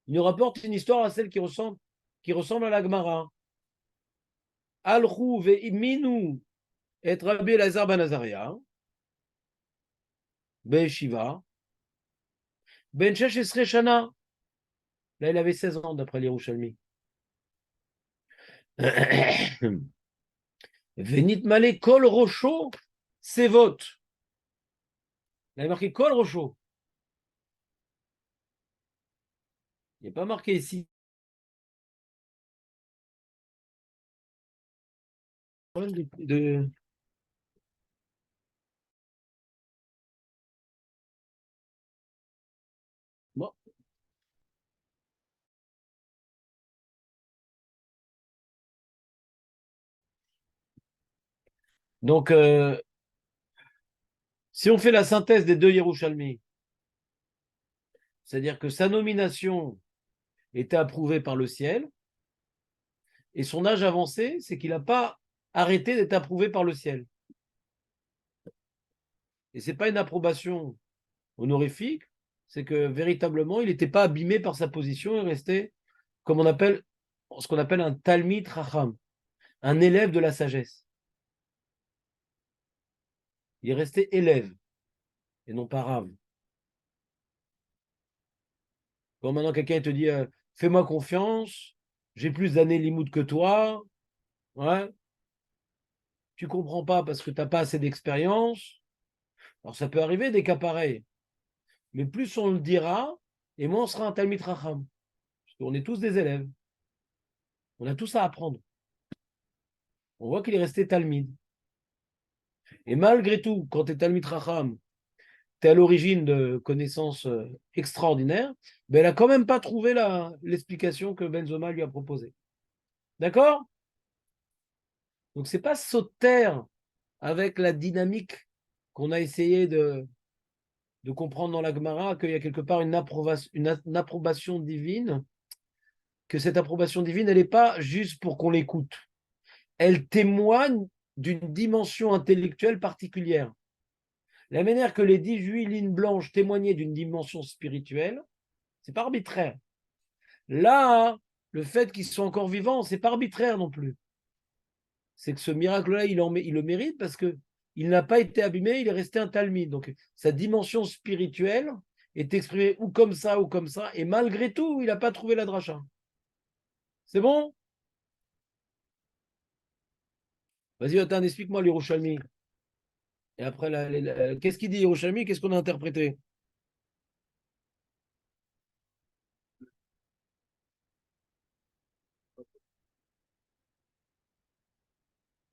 il nous rapporte une histoire à celle qui ressemble à la Gemara. Alchou ve'iminu et Rabbi Elazar ben Azaria, ben Shiva, ben Shesre Shana. Là, il avait 16 ans d'après l'Yerushalmi. Venit malé kol rocho, sevot. Il avait marqué kol rocho. Il n'est pas marqué ici. De... Bon. Donc, si on fait la synthèse des deux Yerushalmi, c'est-à-dire que sa nomination était approuvée par le ciel, et son âge avancé, c'est qu'il n'a pas arrêté d'être approuvé par le ciel. Et ce n'est pas une approbation honorifique, c'est que véritablement, il n'était pas abîmé par sa position, il restait, comme on appelle, ce qu'on appelle un Talmid Racham, un élève de la sagesse. Il est resté élève, et non pas rave. Quand maintenant quelqu'un te dit fais-moi confiance, j'ai plus d'années limoud que toi, ouais, tu comprends pas parce que tu n'as pas assez d'expérience. Alors ça peut arriver des cas pareils, mais plus on le dira, et moins on sera un Talmid Racham. Parce qu'on est tous des élèves. On a tous à apprendre. On voit qu'il est resté Talmid. Et malgré tout, quand tu es Talmid Racham, tu es à l'origine de connaissances extraordinaires, ben elle n'a quand même pas trouvé l'explication que Benzoma lui a proposée. D'accord? Donc, ce n'est pas sauter avec la dynamique qu'on a essayé de comprendre dans la Gemara, qu'il y a quelque part une approbation divine, que cette approbation divine, elle n'est pas juste pour qu'on l'écoute. Elle témoigne d'une dimension intellectuelle particulière. La manière que les 18 lignes blanches témoignaient d'une dimension spirituelle, c'est pas arbitraire. Là, le fait qu'ils soient encore vivants, c'est pas arbitraire non plus. C'est que ce miracle-là, il le mérite parce que il n'a pas été abîmé, il est resté un talmide. Donc, sa dimension spirituelle est exprimée ou comme ça, et malgré tout, il n'a pas trouvé la dracha. C'est bon? Vas-y, Yotan, explique-moi l'Yerushalmi. Et après, qu'est-ce qu'il dit Yerushalmi? Qu'est-ce qu'on a interprété?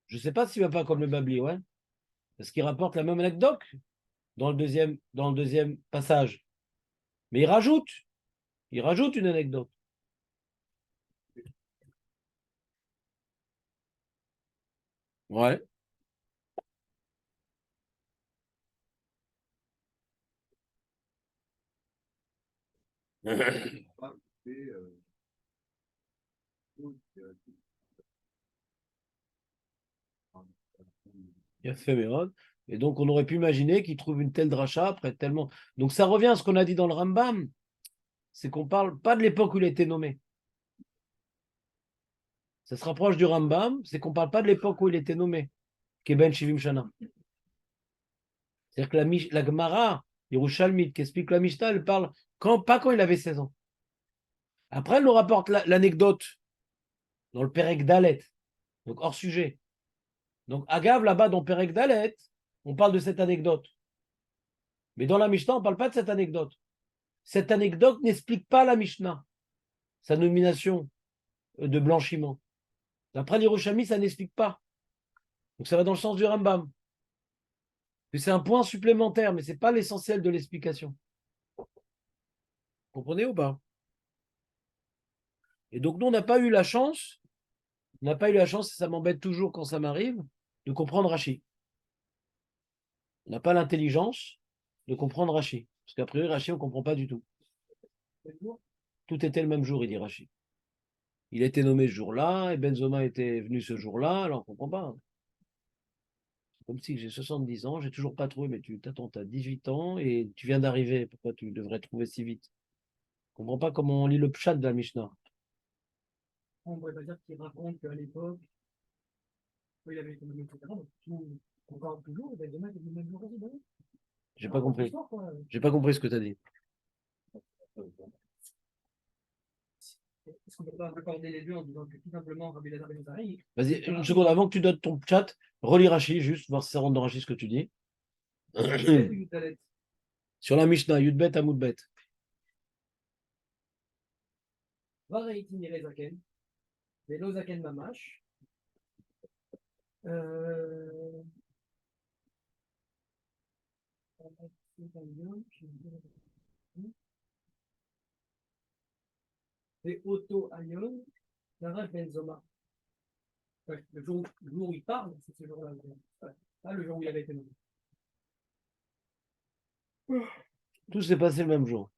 Je ne sais pas s'il va pas comme le Babli, ouais. Parce qu'il rapporte la même anecdote dans le deuxième passage. Mais il rajoute une anecdote. Ouais. Et, donc, Il a fait Mérod. Et donc, on aurait pu imaginer qu'il trouve une telle dracha après tellement. Donc, ça revient à ce qu'on a dit dans le Rambam, c'est qu'on parle pas de l'époque où il a été nommé. Ça se rapproche du Rambam, c'est qu'on parle pas de l'époque où il était nommé, qui est Ben Shivim Shana. C'est-à-dire que la Gemara, Yerushalmit, qui explique la Mishnah, elle parle pas quand il avait 16 ans. Après, elle nous rapporte l'anecdote dans le Perek Dalet, donc hors sujet. Donc, Agav, là-bas, dans Perek Dalet, on parle de cette anecdote. Mais dans la Mishnah, on ne parle pas de cette anecdote. Cette anecdote n'explique pas la Mishnah, sa nomination de blanchiment. D'après l'Hiroshami, ça n'explique pas. Donc ça va dans le sens du Rambam. C'est un point supplémentaire, mais ce n'est pas l'essentiel de l'explication. Vous comprenez ou pas? Et donc, nous, on n'a pas eu la chance, et ça m'embête toujours quand ça m'arrive, de comprendre Rashi. On n'a pas l'intelligence de comprendre Rashi. Parce qu'à priori, Rashi, on ne comprend pas du tout. Tout était le même jour, il dit Rashi. Il a été nommé ce jour-là, et Benzoma était venu ce jour-là, alors on ne comprend pas. C'est comme si j'ai 70 ans, j'ai toujours pas trouvé, mais tu t'attends, tu as 18 ans et tu viens d'arriver. Pourquoi tu devrais trouver si vite? Je ne comprends pas comment on lit le pshat de la Mishnah. On ne pourrait pas dire qu'il raconte qu'à l'époque, où il avait été nommé, etc. Donc, encore toujours, il va demain, c'est le même jour aussi, non? J'ai pas compris. Histoire, quoi. J'ai pas compris ce que tu as dit. Est-ce qu'on ne peut pas raccorder les deux en disant que tout simplement, Rabbi Lazar Ben Azari, Vas-y, une seconde, avant que tu donnes ton chat, relis Rashi, juste voir si ça rentre dans Rashi ce que tu dis. c'est du Talet. Sur la Mishnah, Yudbet, Amoudbet. Varaïti Nire Zaken, Velo Zaken Mamash. Et Otto Ayon, Sarah Benzoma. Ouais, le jour où il parle, c'est ce jour-là. Ouais. Pas le jour où il avait été nommé. Tout s'est passé le même jour.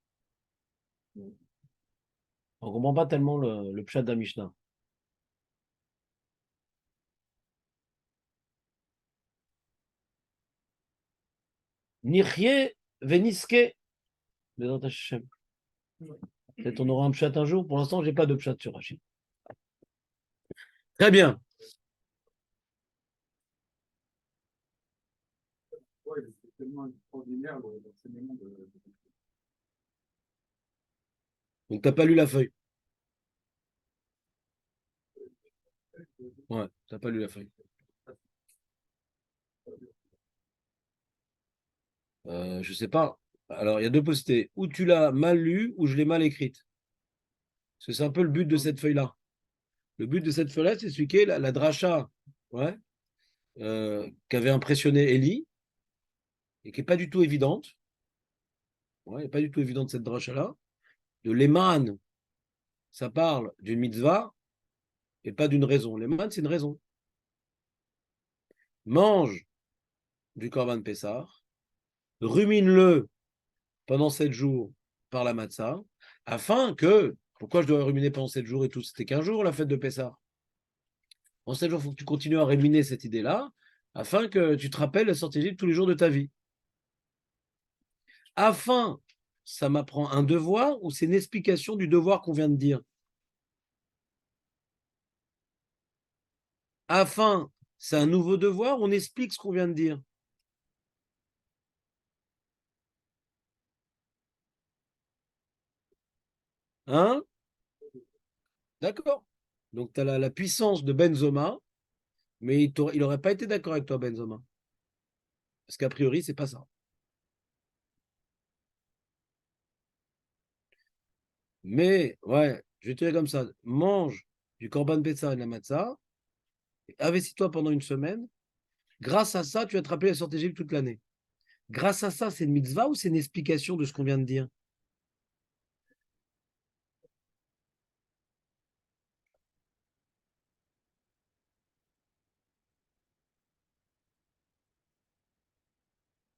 On ne comprend pas tellement le pshat de la Mishnah. Nirye veniske. Bezrat Hashem. Peut-être on aura un pshat un jour. Pour l'instant, j'ai pas de pshat sur Rashi. Très bien. Ouais, c'est tellement extraordinaire l'enseignement de. Donc, tu n'as pas lu la feuille. Ouais, tu n'as pas lu la feuille. Je sais pas. Alors, il y a deux possibilités. Ou tu l'as mal lu, ou je l'ai mal écrite. Parce que c'est un peu le but de cette feuille-là. Le but de cette feuille-là, c'est d'expliquer la dracha, ouais, qu'avait impressionné Eli, et qui n'est pas du tout évidente. Ouais, elle n'est pas du tout évidente cette dracha-là. De l'Eman, ça parle d'une mitzvah et pas d'une raison. L'Eman, c'est une raison. Mange du Korban Pessah, rumine-le pendant 7 jours par la matzah, afin que, pourquoi je dois ruminer pendant 7 jours et tout? C'était qu'un jour la fête de Pessah. En 7 jours, il faut que tu continues à ruminer cette idée-là, afin que tu te rappelles la sortie d'Égypte tous les jours de ta vie. Afin, ça m'apprend un devoir ou c'est une explication du devoir qu'on vient de dire? Afin, c'est un nouveau devoir, on explique ce qu'on vient de dire. Hein? D'accord. Donc, tu as la puissance de Benzoma, mais il n'aurait pas été d'accord avec toi, Benzoma. Parce qu'a priori, c'est pas ça. Mais, ouais, je vais te dire comme ça. Mange du Korban Pessah et de la Matzah, investis-toi pendant une semaine. Grâce à ça, tu vas te rappeler la sortie d'Égypte toute l'année. Grâce à ça, c'est une mitzvah ou c'est une explication de ce qu'on vient de dire?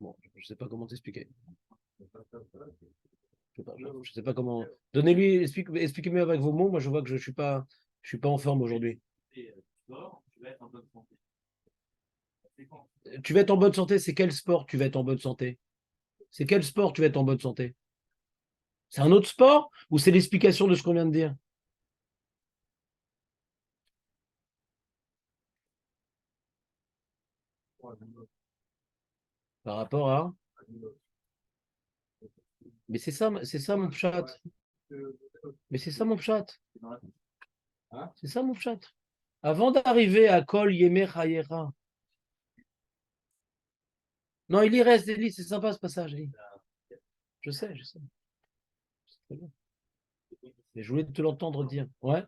Bon, je ne sais pas comment t'expliquer. Je sais pas comment. Donnez-lui, expliquez-moi avec vos mots. Moi, je vois que je suis pas en forme aujourd'hui. Et tu dors, tu vas être en bonne santé. Tu vas être en bonne santé, c'est quel sport tu vas être en bonne santé? C'est quel sport tu vas être en bonne santé? C'est un autre sport ou c'est l'explication de ce qu'on vient de dire? Par rapport à. Mais c'est ça mon pshat. Mais c'est ça mon pshat. C'est ça mon pshat. Avant d'arriver à Kol Yemer Hayera. Non, il y reste, Eli, c'est sympa ce passage, Eli. Je sais, je sais. C'est très bien. Mais je voulais te l'entendre dire. Ouais.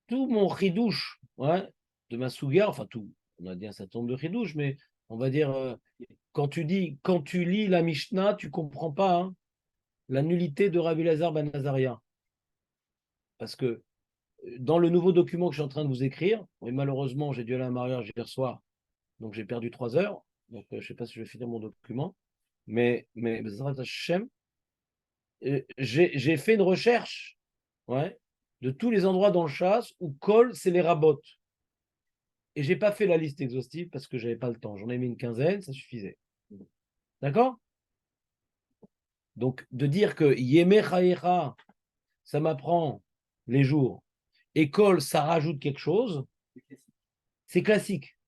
Tout mon ridouche, ouais, de ma souga, enfin tout, on a dit un certain nombre de ridouches, mais on va dire, quand tu lis la Mishnah, tu comprends pas hein, la nullité de Rabbi Lazar ben Azaria. Parce que dans le nouveau document que je suis en train de vous écrire, et malheureusement, j'ai dû aller à un mariage hier soir, donc j'ai perdu 3 heures, donc je ne sais pas si je vais finir mon document, mais Bezrat Hashem, j'ai fait une recherche, ouais, de tous les endroits dans le chasse où Kol, c'est les rabots. Et je n'ai pas fait la liste exhaustive parce que je n'avais pas le temps. J'en ai mis une quinzaine, ça suffisait. D'accord? Donc, de dire que Yeme Chayecha, ça m'apprend les jours, et Kol, ça rajoute quelque chose, c'est classique.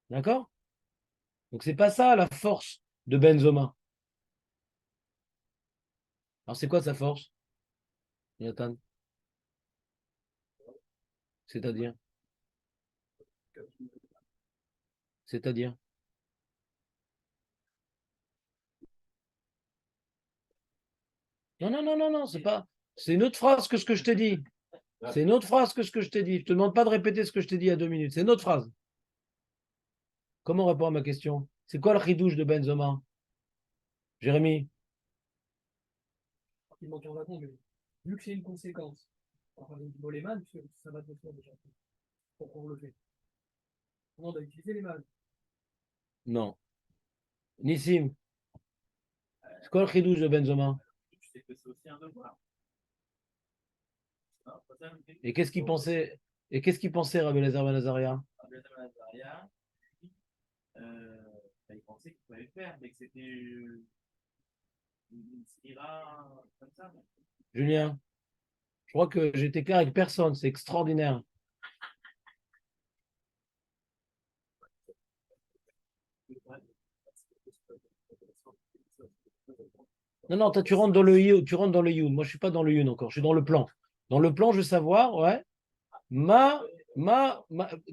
D'accord? Donc, c'est pas ça la force de Benzoma. Alors, c'est quoi sa force, Nathan? C'est-à-dire? C'est-à-dire? Non, non, non, non, non, c'est pas. C'est une autre phrase que ce que je t'ai dit. C'est une autre phrase que ce que je t'ai dit. Je te demande pas de répéter ce que je t'ai dit il y a 2 minutes. C'est une autre phrase. Comment répondre à ma question? C'est quoi le chidouche de Benzoma? Jérémy? Il manque un wagon, mais vu que c'est une conséquence, enfin, les mâles, ça va te faire déjà. Pourquoi on le fait? On doit utiliser les mâles. Non. Nissim, c'est quoi le chidouche de Benzoma? Je sais que c'est aussi un devoir. Non, pas ça, mais- Et qu'est-ce qu'il pensait? Et qu'est-ce qu'il pensait Rabbi Eliezer Ben Azaria? Abdel Azaria, il pensait qu'il fallait le faire, mais que c'était une spira comme ça. Julien, je crois que j'étais clair avec personne. C'est extraordinaire. Non, non, toi, tu rentres dans le you, tu rentres dans le you. Moi, je suis pas dans le you encore. Je suis dans le plan. Dans le plan, je veux savoir, ouais.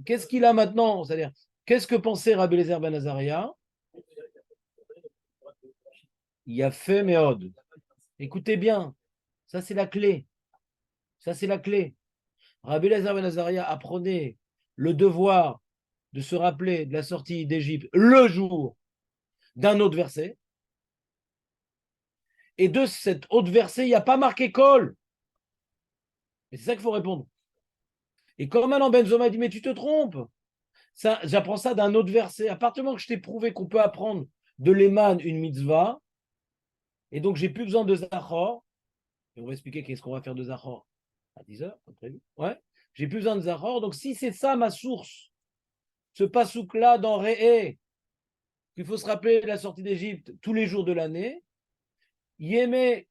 Qu'est-ce qu'il a maintenant? C'est-à-dire, qu'est-ce que pensait Rabbi Eliezer Ben Azaria? Il a fait Méod. Écoutez bien, ça c'est la clé. Ça c'est la clé. Rabbi Eliezer Ben Azaria apprenait le devoir de se rappeler de la sortie d'Égypte le jour d'un autre verset. Et de cet autre verset, il n'y a pas marqué Kol. Et c'est ça qu'il faut répondre. Et comme maintenant Benzoma dit, mais tu te trompes. Ça, j'apprends ça d'un autre verset. À partir du moment que je t'ai prouvé qu'on peut apprendre de l'Eman une mitzvah, et donc j'ai plus besoin de Zachor, et on va expliquer qu'est-ce qu'on va faire de Zachor à 10h, comme prévu. Ouais. J'ai plus besoin de Zachor. Donc si c'est ça ma source, ce pasouk-là dans Réé, qu'il faut se rappeler de la sortie d'Égypte tous les jours de l'année, Yeme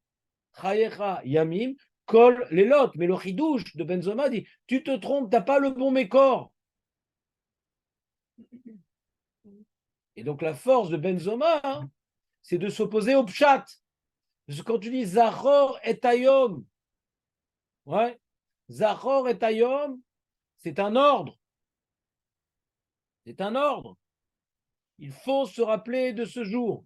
Chayecha Yamim, Kol Lelot. Mais le chidouche de Benzoma dit, tu te trompes, tu n'as pas le bon mécor. Et donc la force de Benzoma, hein, c'est de s'opposer au pshat. Parce que quand tu dis Zachor et Ayom, ouais, Zachor et Ayom, c'est un ordre. C'est un ordre. Il faut se rappeler de ce jour.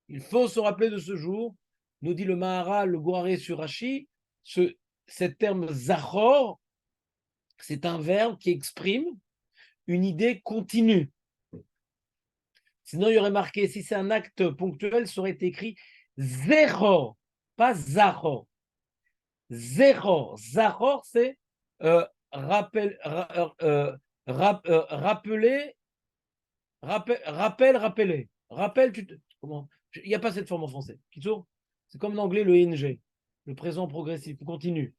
Il faut se rappeler de ce jour, nous dit le Maharal, le Guaré sur Rashi, cet terme Zachor, c'est un verbe qui exprime une idée continue. Sinon, il y aurait marqué, si c'est un acte ponctuel, ça aurait été écrit Zechor, pas Zachor. Zechor. Zachor, c'est rappeler, rappeler. Rappel, comment? Il n'y a pas cette forme en français. C'est comme en anglais le ing, le présent progressif, continu.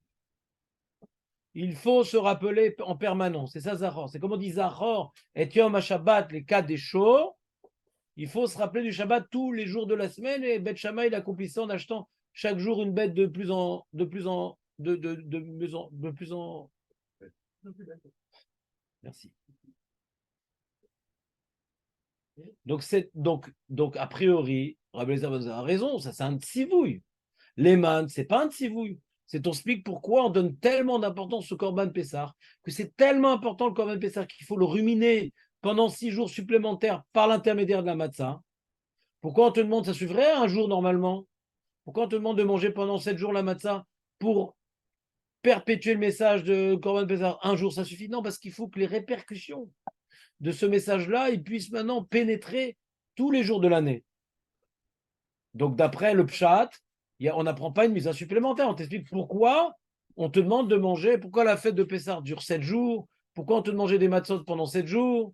Il faut se rappeler en permanence. C'est ça, Zachor. C'est comme on dit Zachor et Yom HaShabbat, les cas des shows. Il faut se rappeler du Shabbat tous les jours de la semaine et Beth Shammai l'accomplissait en achetant chaque jour une bête de plus en. Merci. Donc, a priori, Rabbi Eliezer a raison, ça c'est un tsivouille. L'Eman, c'est pas un tsivouille. C'est on explique pourquoi on donne tellement d'importance au Korban Pessah, que c'est tellement important le Korban Pessah qu'il faut le ruminer pendant 6 jours supplémentaires par l'intermédiaire de la matzah. Pourquoi on te demande, ça suffirait un jour normalement? Pourquoi on te demande de manger pendant 7 jours la matzah pour perpétuer le message de Korban Pessah? Un jour, ça suffit? Non, parce qu'il faut que les répercussions de ce message-là, il puisse maintenant pénétrer tous les jours de l'année. Donc, d'après le Pshat, on n'apprend pas une mise supplémentaire. On t'explique pourquoi on te demande de manger, pourquoi la fête de Pessah dure 7 jours, pourquoi on te demande de manger des matzot pendant 7 jours,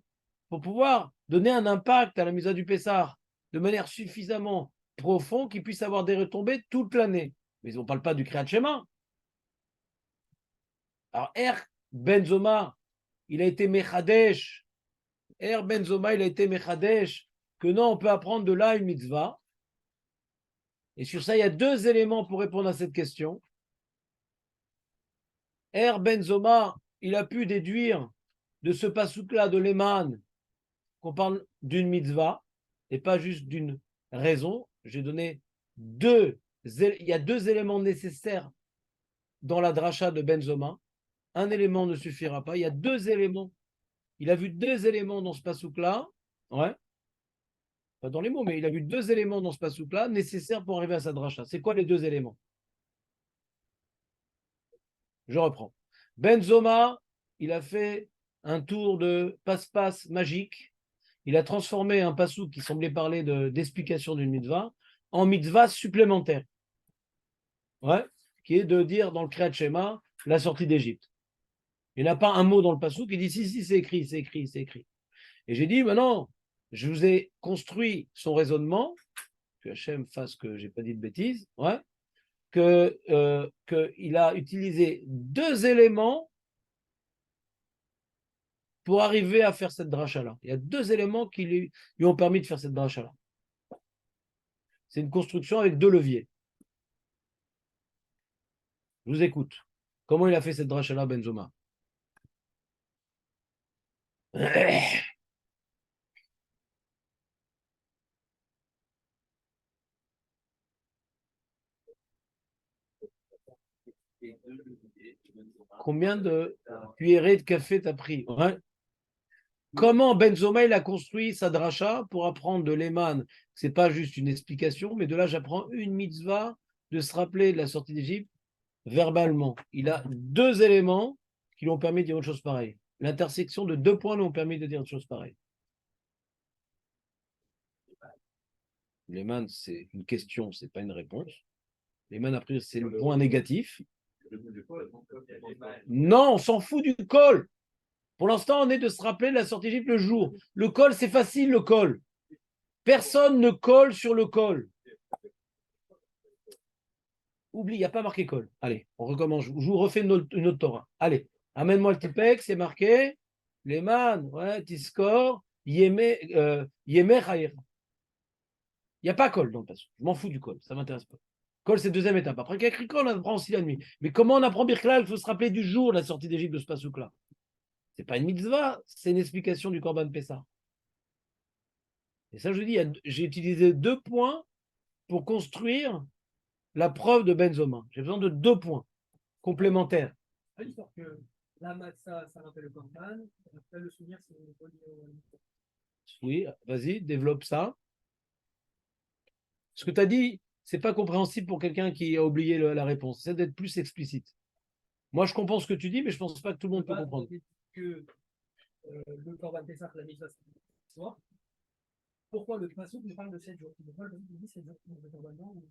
pour pouvoir donner un impact à la mise du Pessah de manière suffisamment profonde qu'il puisse avoir des retombées toute l'année. Mais on ne parle pas du Kriyat Shema. Alors, Benzoma, il a été Mechadesh. Benzoma, il a été Mechadesh. Que non, on peut apprendre de là une mitzvah. Et sur ça, il y a deux éléments pour répondre à cette question. Benzoma, il a pu déduire de ce pasouk-là, de l'Eman, qu'on parle d'une mitzvah et pas juste d'une raison. J'ai donné il y a deux éléments nécessaires dans la dracha de Benzoma. Un élément ne suffira pas. Il y a deux éléments. Il a vu deux éléments dans ce pasouk-là. Ouais. Pas dans les mots, mais il a vu deux éléments dans ce pasouk-là nécessaires pour arriver à sa dracha. C'est quoi les deux éléments? Je reprends. Benzoma, il a fait un tour de passe-passe magique. Il a transformé un pasouk qui semblait parler d'explication d'une mitzvah en mitzvah supplémentaire. Ouais, qui est de dire dans le Kriyat Shema la sortie d'Égypte. Il n'y a pas un mot dans le pasouk qui dit si, c'est écrit, c'est écrit, c'est écrit. Et j'ai dit, maintenant, je vous ai construit son raisonnement, que Hachem fasse que je n'ai pas dit de bêtises, ouais, qu'il a utilisé deux éléments pour arriver à faire cette dracha-là. Il y a deux éléments qui lui ont permis de faire cette dracha-là. C'est une construction avec deux leviers. Je vous écoute. Comment il a fait cette dracha-là, Benzoma? Combien de cuillerées de café t'as pris? Ouais. Comment Benzoma il a construit sa dracha pour apprendre de l'Eman? C'est pas juste une explication, mais de là j'apprends une mitzvah de se rappeler de la sortie d'Égypte verbalement. Il a deux éléments qui lui ont permis de dire autre chose pareille. L'intersection de deux points lui ont permis de dire autre chose pareille. L'Eman, c'est une question, c'est pas une réponse. L'Eman, après, c'est le point négatif. Non, on s'en fout du col. Pour l'instant, on est de se rappeler de la sortie d'Égypte le jour. Le col, c'est facile, le col. Personne ne colle sur le col. Oublie, il n'y a pas marqué col. Allez, on recommence. Je vous refais une autre Torah. Allez, amène-moi le tipek, c'est marqué. Leman, ouais, Tiskor, Yémé Chaïr. Il n'y a pas col dans le passage. Je m'en fous du col, ça ne m'intéresse pas. Col, c'est deuxième étape. Après qu'il y a écrit col, on apprend aussi la nuit. Mais comment on apprend Birklal? Il faut se rappeler du jour de la sortie d'Égypte de ce pasouk-là. Ce n'est pas une mitzvah, c'est une explication du Korban Pessah. Et ça, je dis, j'ai utilisé deux points pour construire la preuve de Benzoma. J'ai besoin de deux points complémentaires. L'histoire que la matzah, ça rappelle le Korban, après le souvenir, c'est relié au. Oui, vas-y, développe ça. Ce que tu as dit, c'est pas compréhensible pour quelqu'un qui a oublié la réponse. C'est d'être plus explicite. Moi, je comprends ce que tu dis, mais je pense pas que tout le monde peut comprendre. Que le Korban Pessah, la mitzvah, c'est l'histoire. Pourquoi le passouk nous parle de 7 jours? Pourquoi le dit 7 jours? Le Korban, non?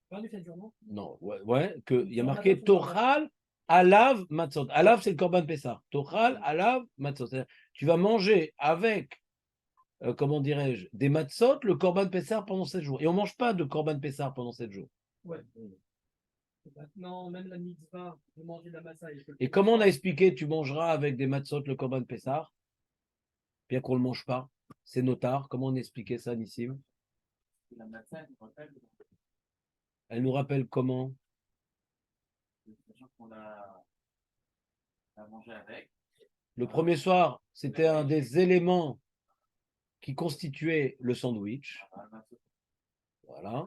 Pas du 7 jours, non? Non, ouais, il y a marqué Tochal, Alav, Matzot. Alav, c'est le Korban Pessah. Tochal, Alav, Matzot. Tu vas manger avec, comment dirais-je, des Matzot, le Korban Pessah pendant 7 jours. Et on ne mange pas de Korban Pessah pendant 7 jours. Ouais. Maintenant, même la mitzvah de manger de la matzah. Et comment on a expliqué tu mangeras avec des Matzot le Korban Pessah, bien qu'on ne le mange pas? C'est notard. Comment on expliquait ça, Nissim? La matzah, Elle nous rappelle comment? sachant qu'on a mangé avec. Le premier soir, c'était un des éléments qui constituait le sandwich. Voilà.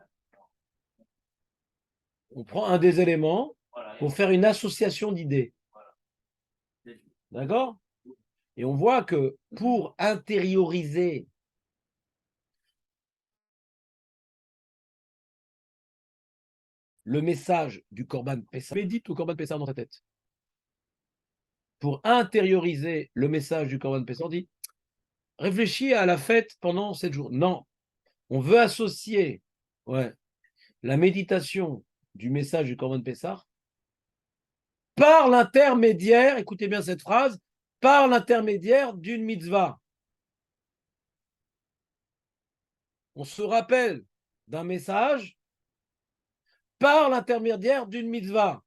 On prend un des éléments pour faire une association d'idées. D'accord? Et on voit que pour intérioriser le message du Korban Pessah, médite le Korban Pessah dans ta tête. Pour intérioriser le message du Korban Pessah, on dit réfléchis à la fête pendant 7 jours. Non, on veut associer la méditation du message du Korban Pessah par l'intermédiaire, écoutez bien cette phrase, par l'intermédiaire d'une mitzvah. On se rappelle d'un message par l'intermédiaire d'une mitzvah.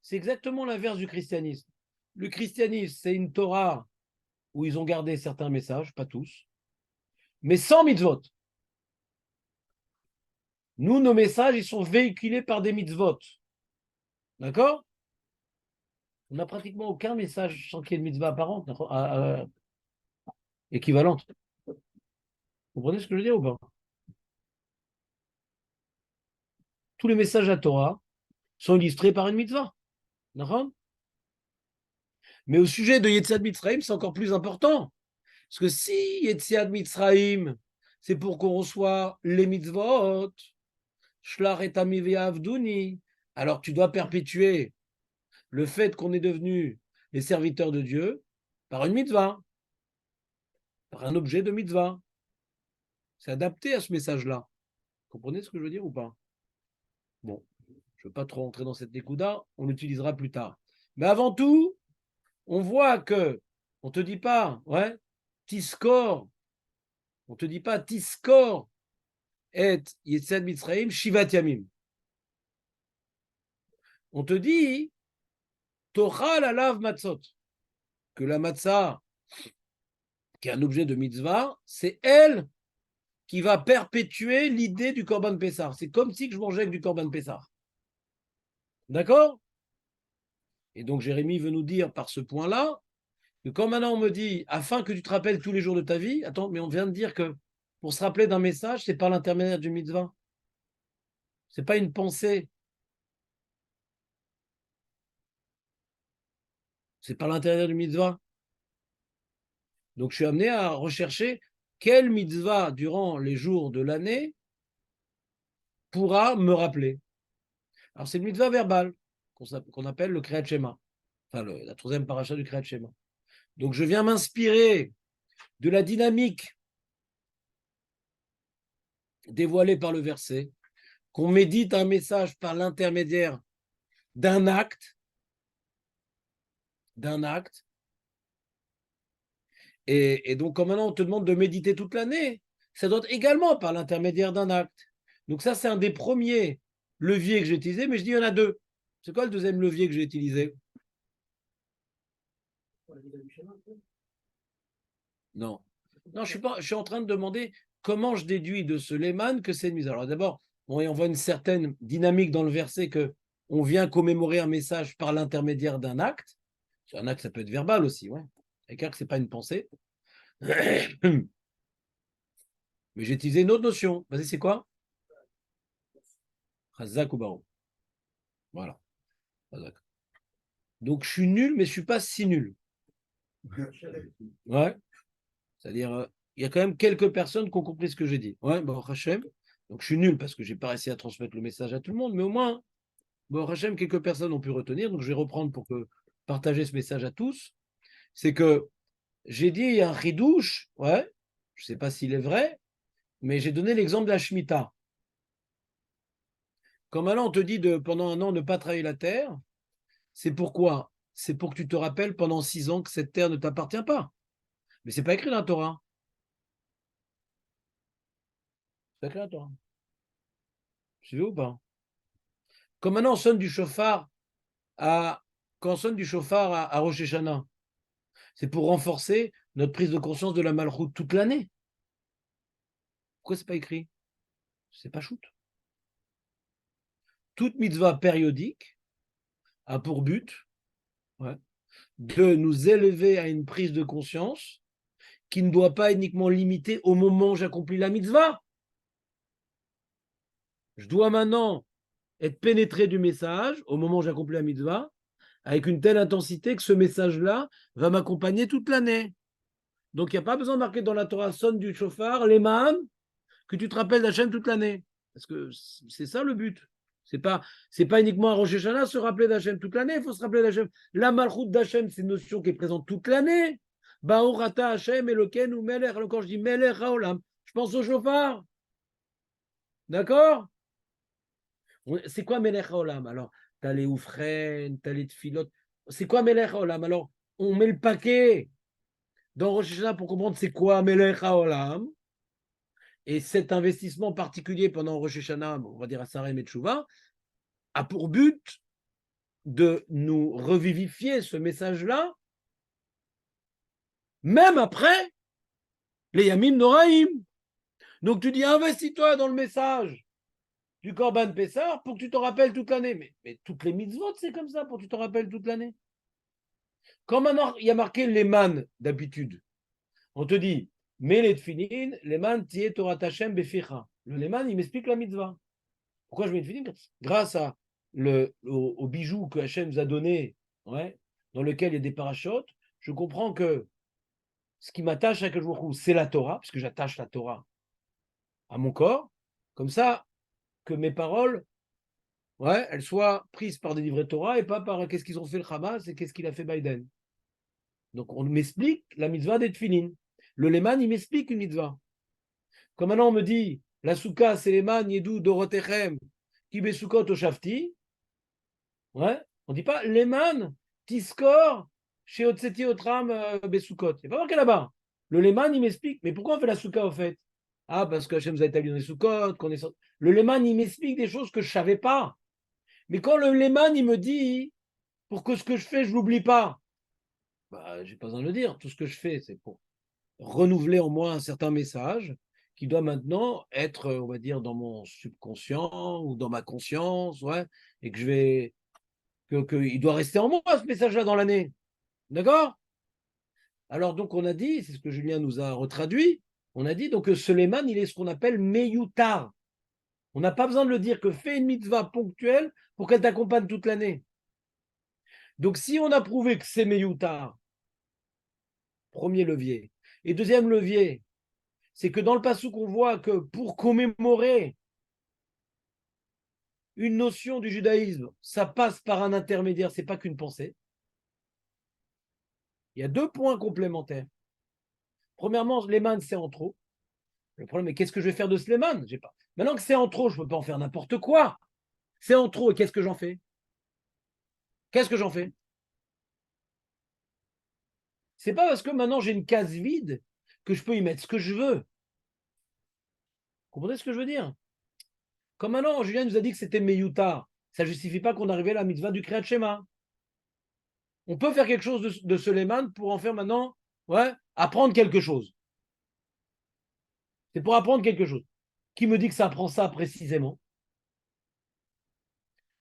C'est exactement l'inverse du christianisme. Le christianisme, c'est une Torah où ils ont gardé certains messages, pas tous, mais sans mitzvot. Nous, nos messages, ils sont véhiculés par des mitzvot. D'accord? On n'a pratiquement aucun message sans qu'il y ait de mitzvah apparente, équivalente. Vous comprenez ce que je veux dire ou pas? Tous les messages à Torah sont illustrés par une mitzvah. D'accord? Mais au sujet de Yetziat Mitzrayim, c'est encore plus important. Parce que si Yetziat Mitzrayim, c'est pour qu'on reçoive les mitzvot, Shlach et Amivi Avduni, alors tu dois perpétuer le fait qu'on est devenu les serviteurs de Dieu par une mitzvah, par un objet de mitzvah. C'est adapté à ce message-là. Vous comprenez ce que je veux dire ou pas? Bon, je ne veux pas trop rentrer dans cette écouda, on l'utilisera plus tard. Mais avant tout, on voit que, on ne te dit pas, ouais, Tiskor, on ne te dit pas Tiskor et Yetziat Mitzrayim Shivat Yamim. On te dit Tochal alav matzot, que la matzah, qui est un objet de mitzvah, c'est elle qui va perpétuer l'idée du Korban Pessah. C'est comme si je mangeais avec du Korban Pessah. D'accord? Et donc Jérémie veut nous dire par ce point-là que quand maintenant on me dit afin que tu te rappelles tous les jours de ta vie, attends, mais on vient de dire que pour se rappeler d'un message, c'est par l'intermédiaire du mitzvah. C'est pas une pensée. C'est par l'intermédiaire du mitzvah. Donc je suis amené à rechercher quelle mitzvah durant les jours de l'année pourra me rappeler. Alors c'est le mitzvah verbal qu'on appelle le Kriyat Shema, enfin la troisième paracha du Kriyat Shema. Donc je viens m'inspirer de la dynamique dévoilée par le verset, qu'on médite un message par l'intermédiaire d'un acte, et donc comme maintenant on te demande de méditer toute l'année, ça doit être également par l'intermédiaire d'un acte. Donc ça c'est un des premiers leviers que j'ai utilisé, mais je dis il y en a deux. C'est quoi le deuxième levier que j'ai utilisé? Non. Non, je suis en train de demander comment je déduis de ce léman que c'est une mise. Alors d'abord, on voit une certaine dynamique dans le verset que on vient commémorer un message par l'intermédiaire d'un acte. Un acte, ça peut être verbal aussi, ouais. Avec acte, c'est pas une pensée. Mais j'ai utilisé une autre notion. Vas-y, c'est quoi? Chazak ou Baro. Voilà. Chazak. Donc je suis nul, mais je suis pas si nul. Ouais. C'est-à-dire, il y a quand même quelques personnes qui ont compris ce que j'ai dit. Ouais, bon, Hachem. Donc, je suis nul parce que je n'ai pas réussi à transmettre le message à tout le monde, mais au moins, bon, Hachem, quelques personnes ont pu retenir. Donc, je vais reprendre pour partager ce message à tous. C'est que j'ai dit, il y a un chidouche, ouais, je ne sais pas s'il est vrai, mais j'ai donné l'exemple de la Shemitah. Quand maintenant on te dit de, pendant un an, ne pas travailler la terre, c'est pourquoi? C'est pour que tu te rappelles pendant 6 ans que cette terre ne t'appartient pas. Mais ce n'est pas écrit dans la Torah. C'est écrit dans la Torah. Tu veux ou pas? Comme maintenant on sonne du chauffard quand on sonne du chauffard à Rosh Hashanah, c'est pour renforcer notre prise de conscience de la malchoute toute l'année. Pourquoi c'est pas écrit? C'est pas shoot. Toute mitzvah périodique a pour but de nous élever à une prise de conscience qui ne doit pas uniquement limiter au moment où j'accomplis la mitzvah. Je dois maintenant être pénétré du message au moment où j'accomplis la mitzvah avec une telle intensité que ce message-là va m'accompagner toute l'année. Donc, il n'y a pas besoin de marquer dans la Torah, sonne du chauffard, les man, que tu te rappelles d'Hachem toute l'année. Parce que c'est ça le but. C'est pas uniquement à Rosh Hashanah se rappeler d'Hachem toute l'année, il faut se rappeler d'Hachem. La malchoute d'Hachem, c'est une notion qui est présente toute l'année. Ba'orata Hachem, Eloken ou Melech. Alors, quand je dis Melech Haolam, je pense au chauffard. D'accord? C'est quoi Melech Haolam? Alors, t'as les oufren, t'as les tfilotes. C'est quoi Melech Haolam? Alors, on met le paquet dans Rosh Hashanah pour comprendre c'est quoi Melech Haolam. Et cet investissement particulier pendant Rosh Hashanah, on va dire à Sarem et Tchouva, a pour but de nous revivifier ce message-là, même après les Yamim Noraïm. Donc tu dis, investis-toi dans le message du Korban Pessah pour que tu te rappelles toute l'année. Mais toutes les mitzvot, c'est comme ça, pour que tu te rappelles toute l'année. Quand maintenant il y a marqué les man d'habitude, on te dit, mais les tfilin, les man tiet Torah Hashem beficha. Le leman, il m'explique la mitzvah. Pourquoi je mets tfilin? Grâce au bijou que Hachem nous a donné, ouais, dans lequel il y a des parachutes, je comprends que ce qui m'attache à quelque chose, c'est la Torah, puisque j'attache la Torah à mon corps, comme ça, que mes paroles, ouais, elles soient prises par des livrets Torah et pas par qu'est-ce qu'ils ont fait le Hamas et qu'est-ce qu'il a fait Biden. Donc on m'explique la mitzvah des tfilin. Le leman, il m'explique une mitzvah. Comme maintenant on me dit, la souka, c'est leman, yedou, dorotechem, ki besukot o shafti, ouais, on dit pas leman, tiskor, chez Otseti Otram besukot. Il n'y a pas marqué là-bas. Le leman, il m'explique, mais pourquoi on fait la souka au fait? Ah, parce que Hachem nous a établi dans les soukot, qu'on est... Le leman, il m'explique des choses que je ne savais pas. Mais quand le leman, il me dit, pour que ce que je fais, je ne l'oublie pas, bah, je n'ai pas besoin de le dire. Tout ce que je fais, c'est pour renouveler en moi un certain message qui doit maintenant être, on va dire, dans mon subconscient ou dans ma conscience, ouais, et que je vais, il doit rester en moi ce message-là dans l'année, d'accord? Alors donc on a dit, c'est ce que Julien nous a retraduit, on a dit donc que Suleiman, il est ce qu'on appelle Meyutar. On n'a pas besoin de le dire que fais une mitzvah ponctuelle pour qu'elle t'accompagne toute l'année. Donc si on a prouvé que c'est Meyutar, premier levier, et deuxième levier, c'est que dans le passou qu'on voit que pour commémorer une notion du judaïsme, ça passe par un intermédiaire, c'est pas qu'une pensée. Il y a deux points complémentaires. Premièrement, Sleiman, c'est en trop. Le problème est qu'est-ce que je vais faire de Sleiman? J'ai pas. Maintenant que c'est en trop, je ne peux pas en faire n'importe quoi. C'est en trop, et qu'est-ce que j'en fais? Qu'est-ce que j'en fais? C'est pas parce que maintenant j'ai une case vide que je peux y mettre ce que je veux. Vous comprenez ce que je veux dire? Comme maintenant, Julien nous a dit que c'était Meyuta, ça ne justifie pas qu'on arrivait à la mitzvah du Kriyat Shema. On peut faire quelque chose de Suleiman pour en faire maintenant, ouais, apprendre quelque chose. C'est pour apprendre quelque chose. Qui me dit que ça apprend ça précisément?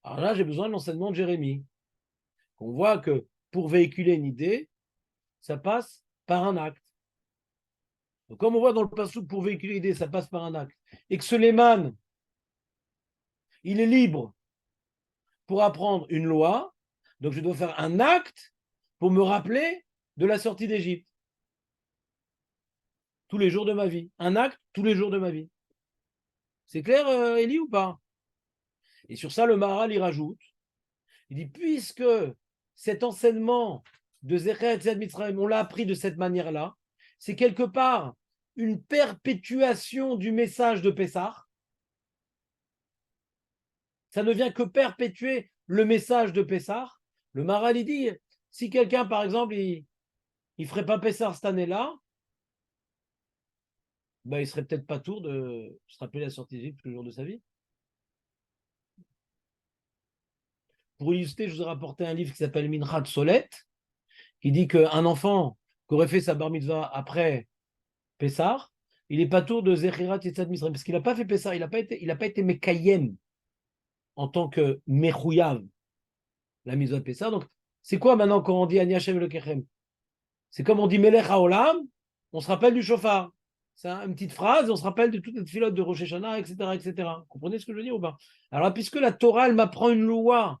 Alors là, j'ai besoin de l'enseignement de Jérémie. On voit que pour véhiculer une idée, ça passe par un acte. Donc, comme on voit dans le passage, pour véhiculer l'idée, ça passe par un acte. Et que Suleiman, il est libre pour apprendre une loi. Donc, je dois faire un acte pour me rappeler de la sortie d'Égypte. Tous les jours de ma vie. Un acte tous les jours de ma vie. C'est clair, Élie, ou pas? Et sur ça, le Maharal, il rajoute. Il dit, puisque cet enseignement de Zechet Tzed Mitzrayim, on l'a appris de cette manière-là, c'est quelque part une perpétuation du message de Pessah. Ça ne vient que perpétuer le message de Pessah. Le Maharal, il dit, si quelqu'un, par exemple, il ne ferait pas Pessah cette année-là, ben, il ne serait peut-être pas tour de se rappeler la sortie d'Égypte le jour de sa vie. Pour illustrer, je vous ai rapporté un livre qui s'appelle Minchat Solet, qui dit qu'un enfant qui aurait fait sa bar mitzvah après Pessah, il n'est pas tour de Zechirat Yetzat Misraim, parce qu'il n'a pas fait Pessah, il n'a pas été Mekayem en tant que Mechouyav, la mitzvah de Pessah. Donc, c'est quoi maintenant quand on dit Ani Hashem Elokechem? C'est comme on dit Melech HaOlam, on se rappelle du chauffard. C'est une petite phrase, on se rappelle de toute cette filote de Rosh Hashanah, etc., etc. Vous comprenez ce que je veux dire ou pas? Alors, puisque la Torah, elle m'apprend une loi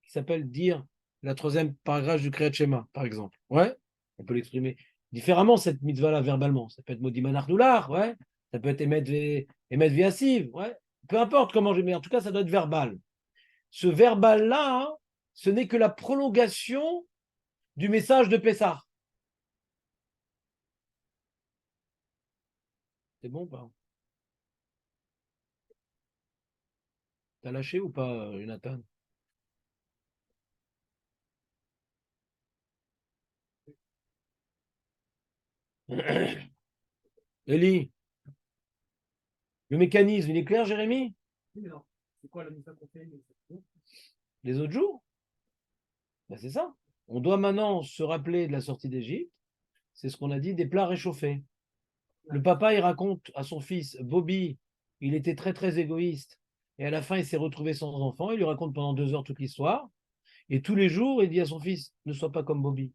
qui s'appelle dire la troisième paragraphe du Kriyat Shema, par exemple. Ouais, on peut l'exprimer différemment, cette mitzvah-là, verbalement. Ça peut être Modi Manardoular, ouais. Ça peut être Emet Viassiv, ouais. Peu importe comment je mets, en tout cas, ça doit être verbal. Ce verbal-là, hein, ce n'est que la prolongation du message de Pessah. C'est bon ou pas? T'as lâché ou pas, Jonathan? Eli, Le mécanisme, il est clair, Jérémy? Oui, mais non. C'est quoi la mise qu'on fait Les autres jours? Ben, c'est ça. On doit maintenant se rappeler de la sortie d'Égypte. C'est ce qu'on a dit, des plats réchauffés. Le papa, il raconte à son fils, Bobby, il était très, très égoïste. Et à la fin, il s'est retrouvé sans enfant. Il lui raconte pendant 2 heures toute l'histoire. Et tous les jours, il dit à son fils, ne sois pas comme Bobby.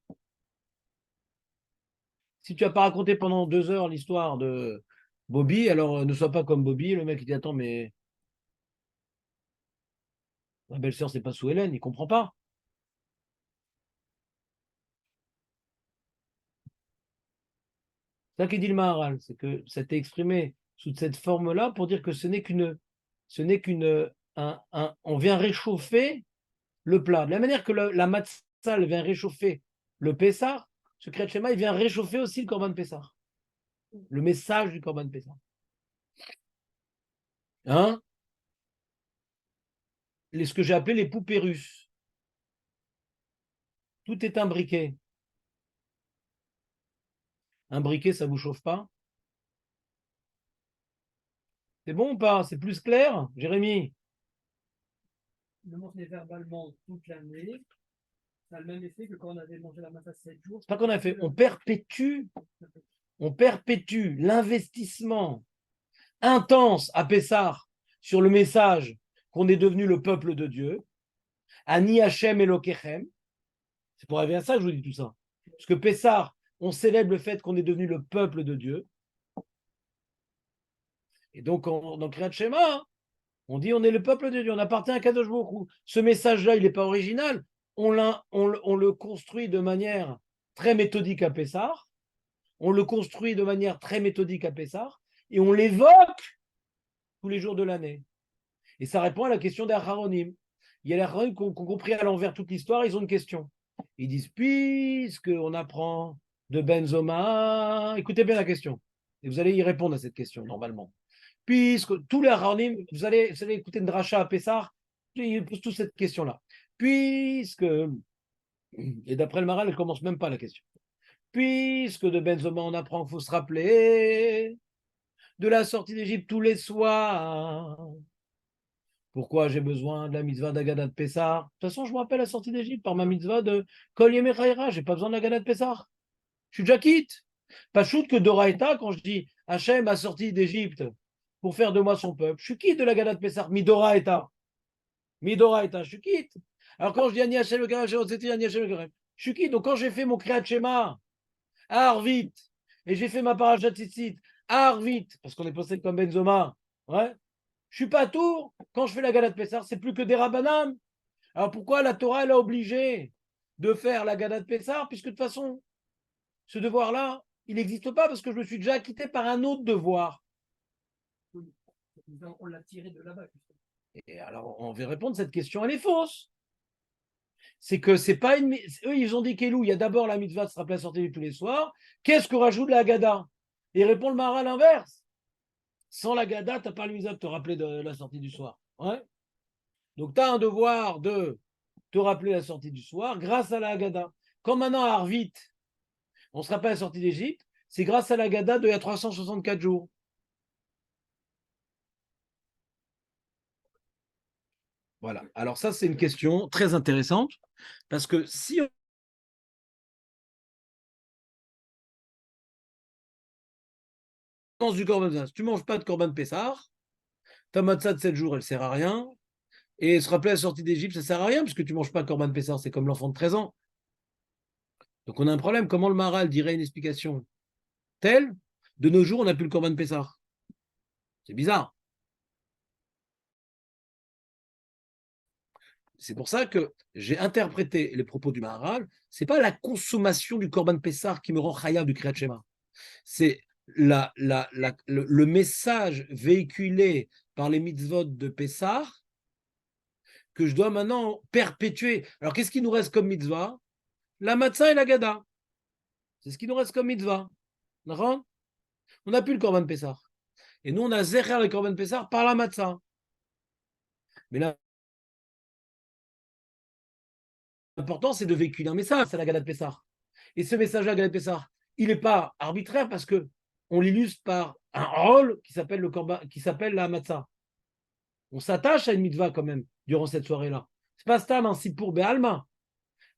Si tu n'as pas raconté pendant 2 heures l'histoire de Bobby, alors ne sois pas comme Bobby. Le mec, il dit, attends, mais ma belle-sœur, c'est pas sous Hélène, il comprend pas. C'est ça qu'il dit le Maharal, c'est que ça t'est exprimé sous cette forme-là pour dire que ce n'est on vient réchauffer le plat. De la manière que la matzah vient réchauffer le Pessah, ce Kriyat Shema, il vient réchauffer aussi le Korban Pessah. Le message du Korban Pessah. Hein? Ce que j'ai appelé les poupées russes. Tout est imbriqué. Un briquet, ça ne vous chauffe pas? C'est bon ou pas? C'est plus clair, Jérémy? Le manger verbalement toute l'année, ça a le même effet que quand on avait mangé la matzah 7 jours. C'est pas qu'on a fait. On perpétue l'investissement intense à Pessah sur le message qu'on est devenu le peuple de Dieu. Ani Hashem Elokechem. C'est pour arriver à ça que je vous dis tout ça. Parce que Pessah, on célèbre le fait qu'on est devenu le peuple de Dieu. Et donc, dans Kriyat Shema, on dit on est le peuple de Dieu, on appartient à Kadosh Baruch Hu. Ce message-là, il n'est pas original. On le construit de manière très méthodique à Pessah. On le construit de manière très méthodique à Pessah. Et on l'évoque tous les jours de l'année. Et ça répond à la question des Acharonim. Il y a les Acharonim qui ont compris à l'envers toute l'histoire, ils ont une question. Ils disent, puisqu'on apprend de Benzoma, écoutez bien la question. Et vous allez y répondre à cette question, normalement. Puisque tous les Acharonim, vous allez écouter une dracha à Pessah, ils posent tous cette question-là. Puisque, et d'après le Maharal, elle ne commence même pas la question. Puisque de Benzoma, on apprend qu'il faut se rappeler de la sortie d'Égypte tous les soirs. Pourquoi j'ai besoin de la mitzvah d'Agadat Pessah? De toute façon, je me rappelle la sortie d'Égypte par ma mitzvah de Kol Yemei Chayra. Je n'ai pas besoin de l'Agadat Pessah. Je suis déjà quitte. Pas shoot que Doraïta, quand je dis Hachem a sorti d'Égypte pour faire de moi son peuple, je suis quitte de l'Agadat Pessah. Midoraïta, je suis quitte. Alors quand je dis Ani Hachem le Karem, Ani Hachem le Karem, je suis quitte. Donc quand j'ai fait mon Kriyat Shema à Arvit et j'ai fait ma parashat Tzitzit à Arvit, parce qu'on est posé comme Benzoma, ouais. Je suis pas à Tours. Quand je fais la Gadat Pessah, c'est plus que des Rabbanan. Alors pourquoi la Torah elle a obligé de faire la Gadat Pessah, puisque de toute façon, ce devoir-là, il n'existe pas parce que je me suis déjà acquitté par un autre devoir. On l'a tiré de là-bas. Et alors, on va répondre, cette question, elle est fausse. C'est que c'est pas une. Eux, ils ont dit qu'Elou, il y a d'abord la mitzvah de se rappeler la sortie tous les soirs. Qu'est-ce que rajoute la Gada? Et répond le Maharal à l'inverse. Sans la Gada, tu n'as pas le mitzvah de te rappeler de la sortie du soir. Ouais. Donc, tu as un devoir de te rappeler la sortie du soir grâce à la Haggadah. Quand maintenant à Arvit, on se rappelle la sortie d'Égypte, c'est grâce à la Haggadah d'il y a 364 jours. Voilà. Alors ça, c'est une question très intéressante parce que si on mange du Korban Pessah, si tu ne manges pas de Korban Pessah, ta matzah de 7 jours, elle ne sert à rien. Et se rappeler la sortie d'Égypte, ça ne sert à rien puisque tu ne manges pas de Korban Pessah, c'est comme l'enfant de 13 ans. Donc on a un problème. Comment le Maharal dirait une explication telle, de nos jours, on n'a plus le Korban Pessah? C'est bizarre. C'est pour ça que j'ai interprété les propos du Maharal. Ce n'est pas la consommation du Korban Pessah qui me rend chayav du Kriyat Shema. C'est le message véhiculé par les mitzvot de Pessah que je dois maintenant perpétuer. Alors, qu'est-ce qui nous reste comme mitzvah? La matzah et la gada. C'est ce qui nous reste comme mitzvah. On n'a plus le Korban Pessah. Et nous, on a zécher le Korban Pessah par la matzah. Mais là, l'important, c'est de véhiculer un message, c'est la Gadat Pessah. Et ce message-là, Gadat Pessah, il n'est pas arbitraire parce qu'on l'illustre par un rôle qui s'appelle le korban, qui s'appelle la matzah. On s'attache à une mitzvah quand même durant cette soirée-là. C'est pas stam un sipour be'alma.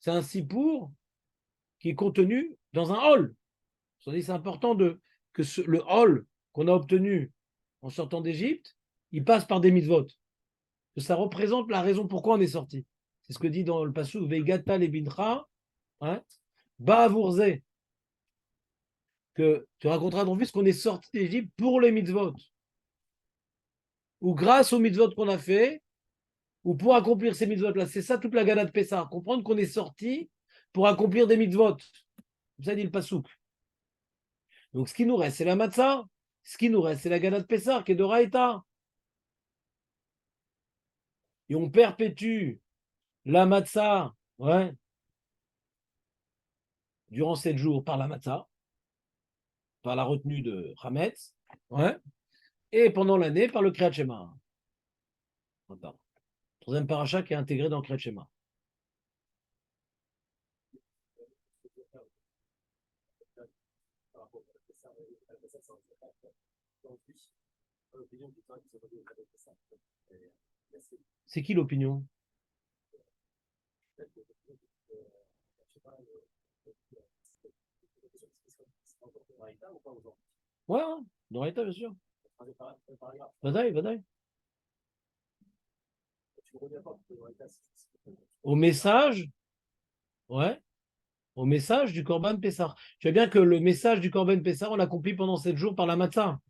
C'est un sipour qui est contenu dans un hall. C'est important que le hall qu'on a obtenu en sortant d'Égypte, il passe par des mitzvot. Que ça représente la raison pourquoi on est sorti. C'est ce que dit dans le passage Veigata le bincha, Ba'avourze, que tu raconteras à ton fils qu'on est sorti d'Égypte pour les mitzvot. Ou grâce aux mitzvot qu'on a fait, ou pour accomplir ces mitzvot-là. C'est ça toute la Gada de Pessah. Comprendre qu'on est sorti pour accomplir des mitzvot. Comme ça dit le pasouk. Donc ce qui nous reste, c'est la matzah. Ce qui nous reste, c'est la Gada de Pessah, qui est de Raïta. Et on perpétue la matzah, durant 7 jours par la matzah, par la retenue de Hametz, et pendant l'année par le Kriyat Shema. Troisième paracha qui est intégré dans le Kriyat Shema. C'est qui l'opinion? Ouais, dans l'État, bien sûr. Vadaï. Au message, au message du Korban Pessah. Tu vois bien que le message du Korban Pessah, on l'accomplit pendant 7 jours par la matzah.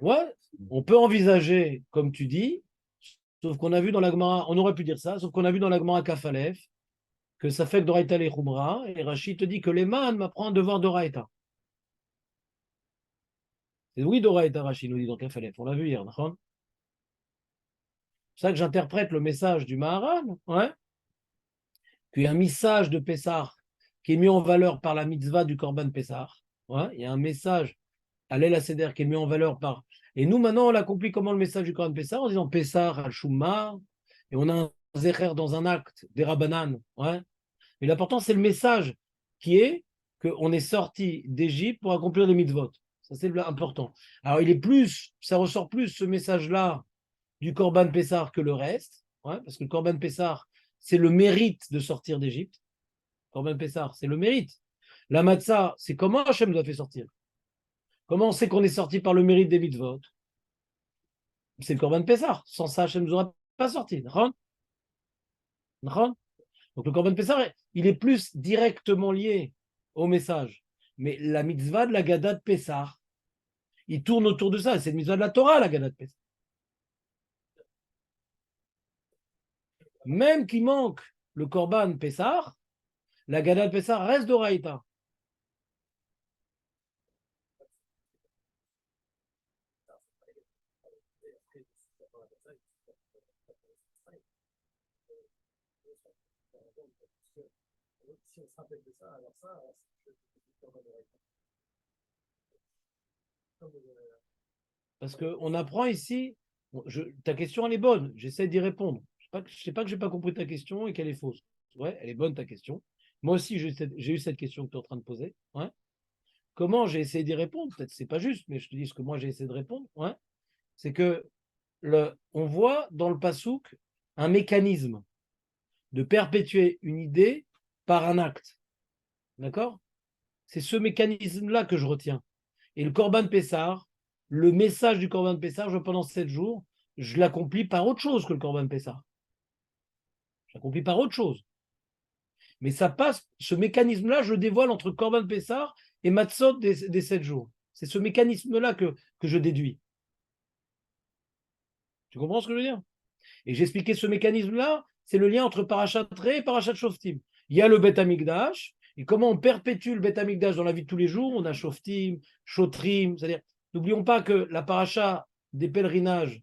Ouais, on peut envisager, comme tu dis, sauf qu'on a vu dans la Gemara, on aurait pu dire ça, sauf qu'on a vu dans la Gemara Kafalef, que ça fait que Doraïta les Khumra, et Rachid te dit que les man m'apprend un devoir Doraïta. Et oui, Doraïta, Rachid nous dit dans Kafalef, on l'a vu hier, d'accord? C'est ça que j'interprète le message du Maharan, qu'il y a un message de Pessah qui est mis en valeur par la mitzvah du Korban Pessah. Il y a un message à l'El Seder qui est mis en valeur par. Et nous, maintenant, on l'accomplit comment le message du Korban Pessah en disant Pessah al-Shumma, et on a un Zecher dans un acte, des Rabbanan. Mais l'important, c'est le message qui est qu'on est sorti d'Égypte pour accomplir les mitzvot. Ça, c'est important. Alors, ça ressort plus ce message-là du Korban Pessah que le reste, parce que le Korban Pessah, c'est le mérite de sortir d'Égypte. Korban Pessah, c'est le mérite. La matzah, c'est comment Hachem nous a fait sortir. Comment on sait qu'on est sorti par le mérite des mitzvot? C'est le Korban Pessah. Sans ça, Hachem ne nous aurait pas sorti. Donc le Korban Pessah, il est plus directement lié au message. Mais la mitzvah de la Gada de Pessah, il tourne autour de ça. C'est une mitzvah de la Torah, la Gada de Pessah. Même qu'il manque le Korban Pessah, la Gada de Pessah reste d'Oraïta. Si on se rappelle de ça, alors ça, parce qu'on apprend ici, ta question elle est bonne, j'essaie d'y répondre. Je ne sais pas que je n'ai pas compris ta question et qu'elle est fausse. Ouais, elle est bonne ta question. Moi aussi, j'ai eu cette question que tu es en train de poser. Comment j'ai essayé d'y répondre? Peut-être c'est pas juste, mais je te dis ce que moi j'ai essayé de répondre. C'est que on voit dans le Passouk un mécanisme de perpétuer une idée par un acte. D'accord? C'est ce mécanisme-là que je retiens. Et le Korban Pessah, le message du Korban Pessah, pendant 7 jours, je l'accomplis par autre chose que le Korban Pessah. Je l'accomplis par autre chose. Mais ça passe, ce mécanisme-là, je le dévoile entre Korban Pessah et Matzot des 7 jours. C'est ce mécanisme-là que je déduis. Tu comprends ce que je veux dire? Et j'expliquais ce mécanisme-là, c'est le lien entre Parashat Ré et Parashat Shoftim. Il y a le Beth Amikdash, et comment on perpétue le Beth Amikdash dans la vie de tous les jours? On a Shoftim, Shotrim, c'est-à-dire N'oublions pas que la paracha des pèlerinages,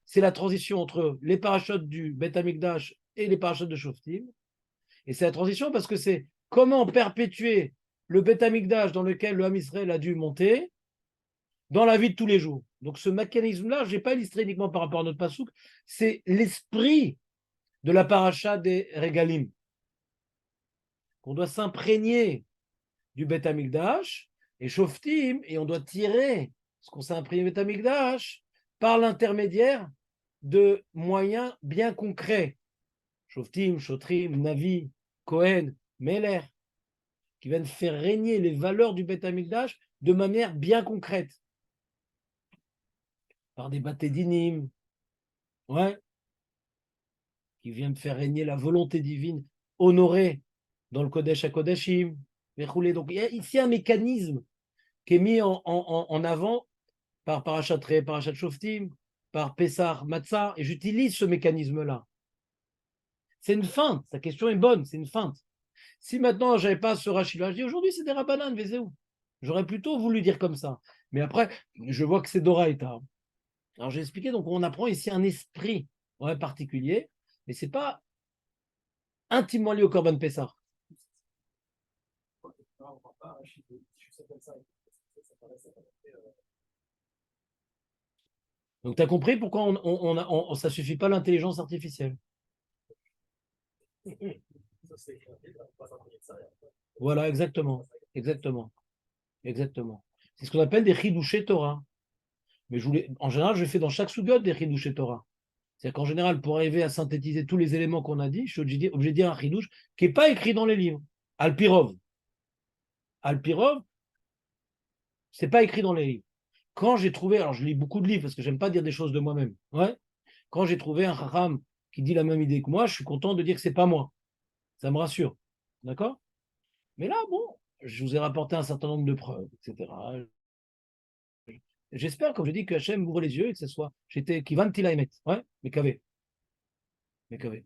c'est la transition entre les parachutes du Beth Amikdash et les parachutes de Shoftim. Et c'est la transition parce que c'est comment perpétuer le Beth Amikdash dans lequel le Ham Israël a dû monter dans la vie de tous les jours. Donc ce mécanisme-là, je n'ai pas illustré uniquement par rapport à notre pasouk, c'est l'esprit de la paracha des Regalim. On doit s'imprégner du Beth Amikdash et Shoftim, et on doit tirer ce qu'on s'est imprégné du Beth Amikdash par l'intermédiaire de moyens bien concrets. Shoftim, Shotrim, Navi, Cohen, Meler, qui viennent faire régner les valeurs du Beth Amikdash de manière bien concrète. Par des batédinim, ouais, qui viennent faire régner la volonté divine honorée dans le Kodesh HaKodashim. Donc il y a ici un mécanisme qui est mis en avant par Parashat Re, Parashat Shoftim, par Pessah Matzah, et j'utilise ce mécanisme-là. C'est une feinte, sa question est bonne, c'est une feinte. Si maintenant je n'avais pas ce Rashi-là, je dis aujourd'hui c'est des Rabbanan, Vézéou. J'aurais plutôt voulu dire comme ça. Mais après, je vois que c'est Doraïta. Alors j'ai expliqué, donc on apprend ici un esprit particulier, mais ce n'est pas intimement lié au Korban Pessah. Donc tu as compris pourquoi ça ne suffit pas l'intelligence artificielle. Voilà, exactement. Exactement. Exactement. C'est ce qu'on appelle des chidouché Torah. Mais en général, je fais dans chaque sugot des chidouché Torah. C'est-à-dire qu'en général, pour arriver à synthétiser tous les éléments qu'on a dit, je suis obligé de dire un chidouche qui n'est pas écrit dans les livres. Alpirov. Alpirov, c'est pas écrit dans les livres. Quand j'ai trouvé, alors je lis beaucoup de livres parce que j'aime pas dire des choses de moi-même. Ouais. Quand j'ai trouvé un chacham qui dit la même idée que moi, je suis content de dire que c'est pas moi. Ça me rassure. D'accord? Mais là, bon, je vous ai rapporté un certain nombre de preuves, etc. J'espère, comme je dis, que Hachem ouvre les yeux et que ce soit. J'étais Kivan Tilaimet. Ouais, mais qu'avait. Mais qu'avait.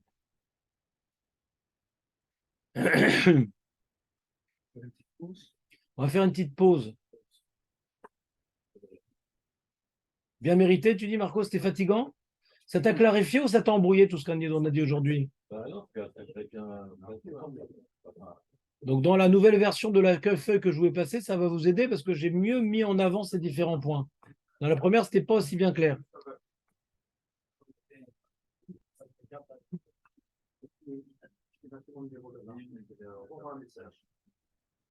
On va faire une petite pause. Bien mérité, tu dis, Marco, c'était fatigant? Ça t'a clarifié ou ça t'a embrouillé tout ce qu'on a dit aujourd'hui? Donc, dans la nouvelle version de la feuille que je voulais passer, ça va vous aider parce que j'ai mieux mis en avant ces différents points. Dans la première, ce n'était pas aussi bien clair.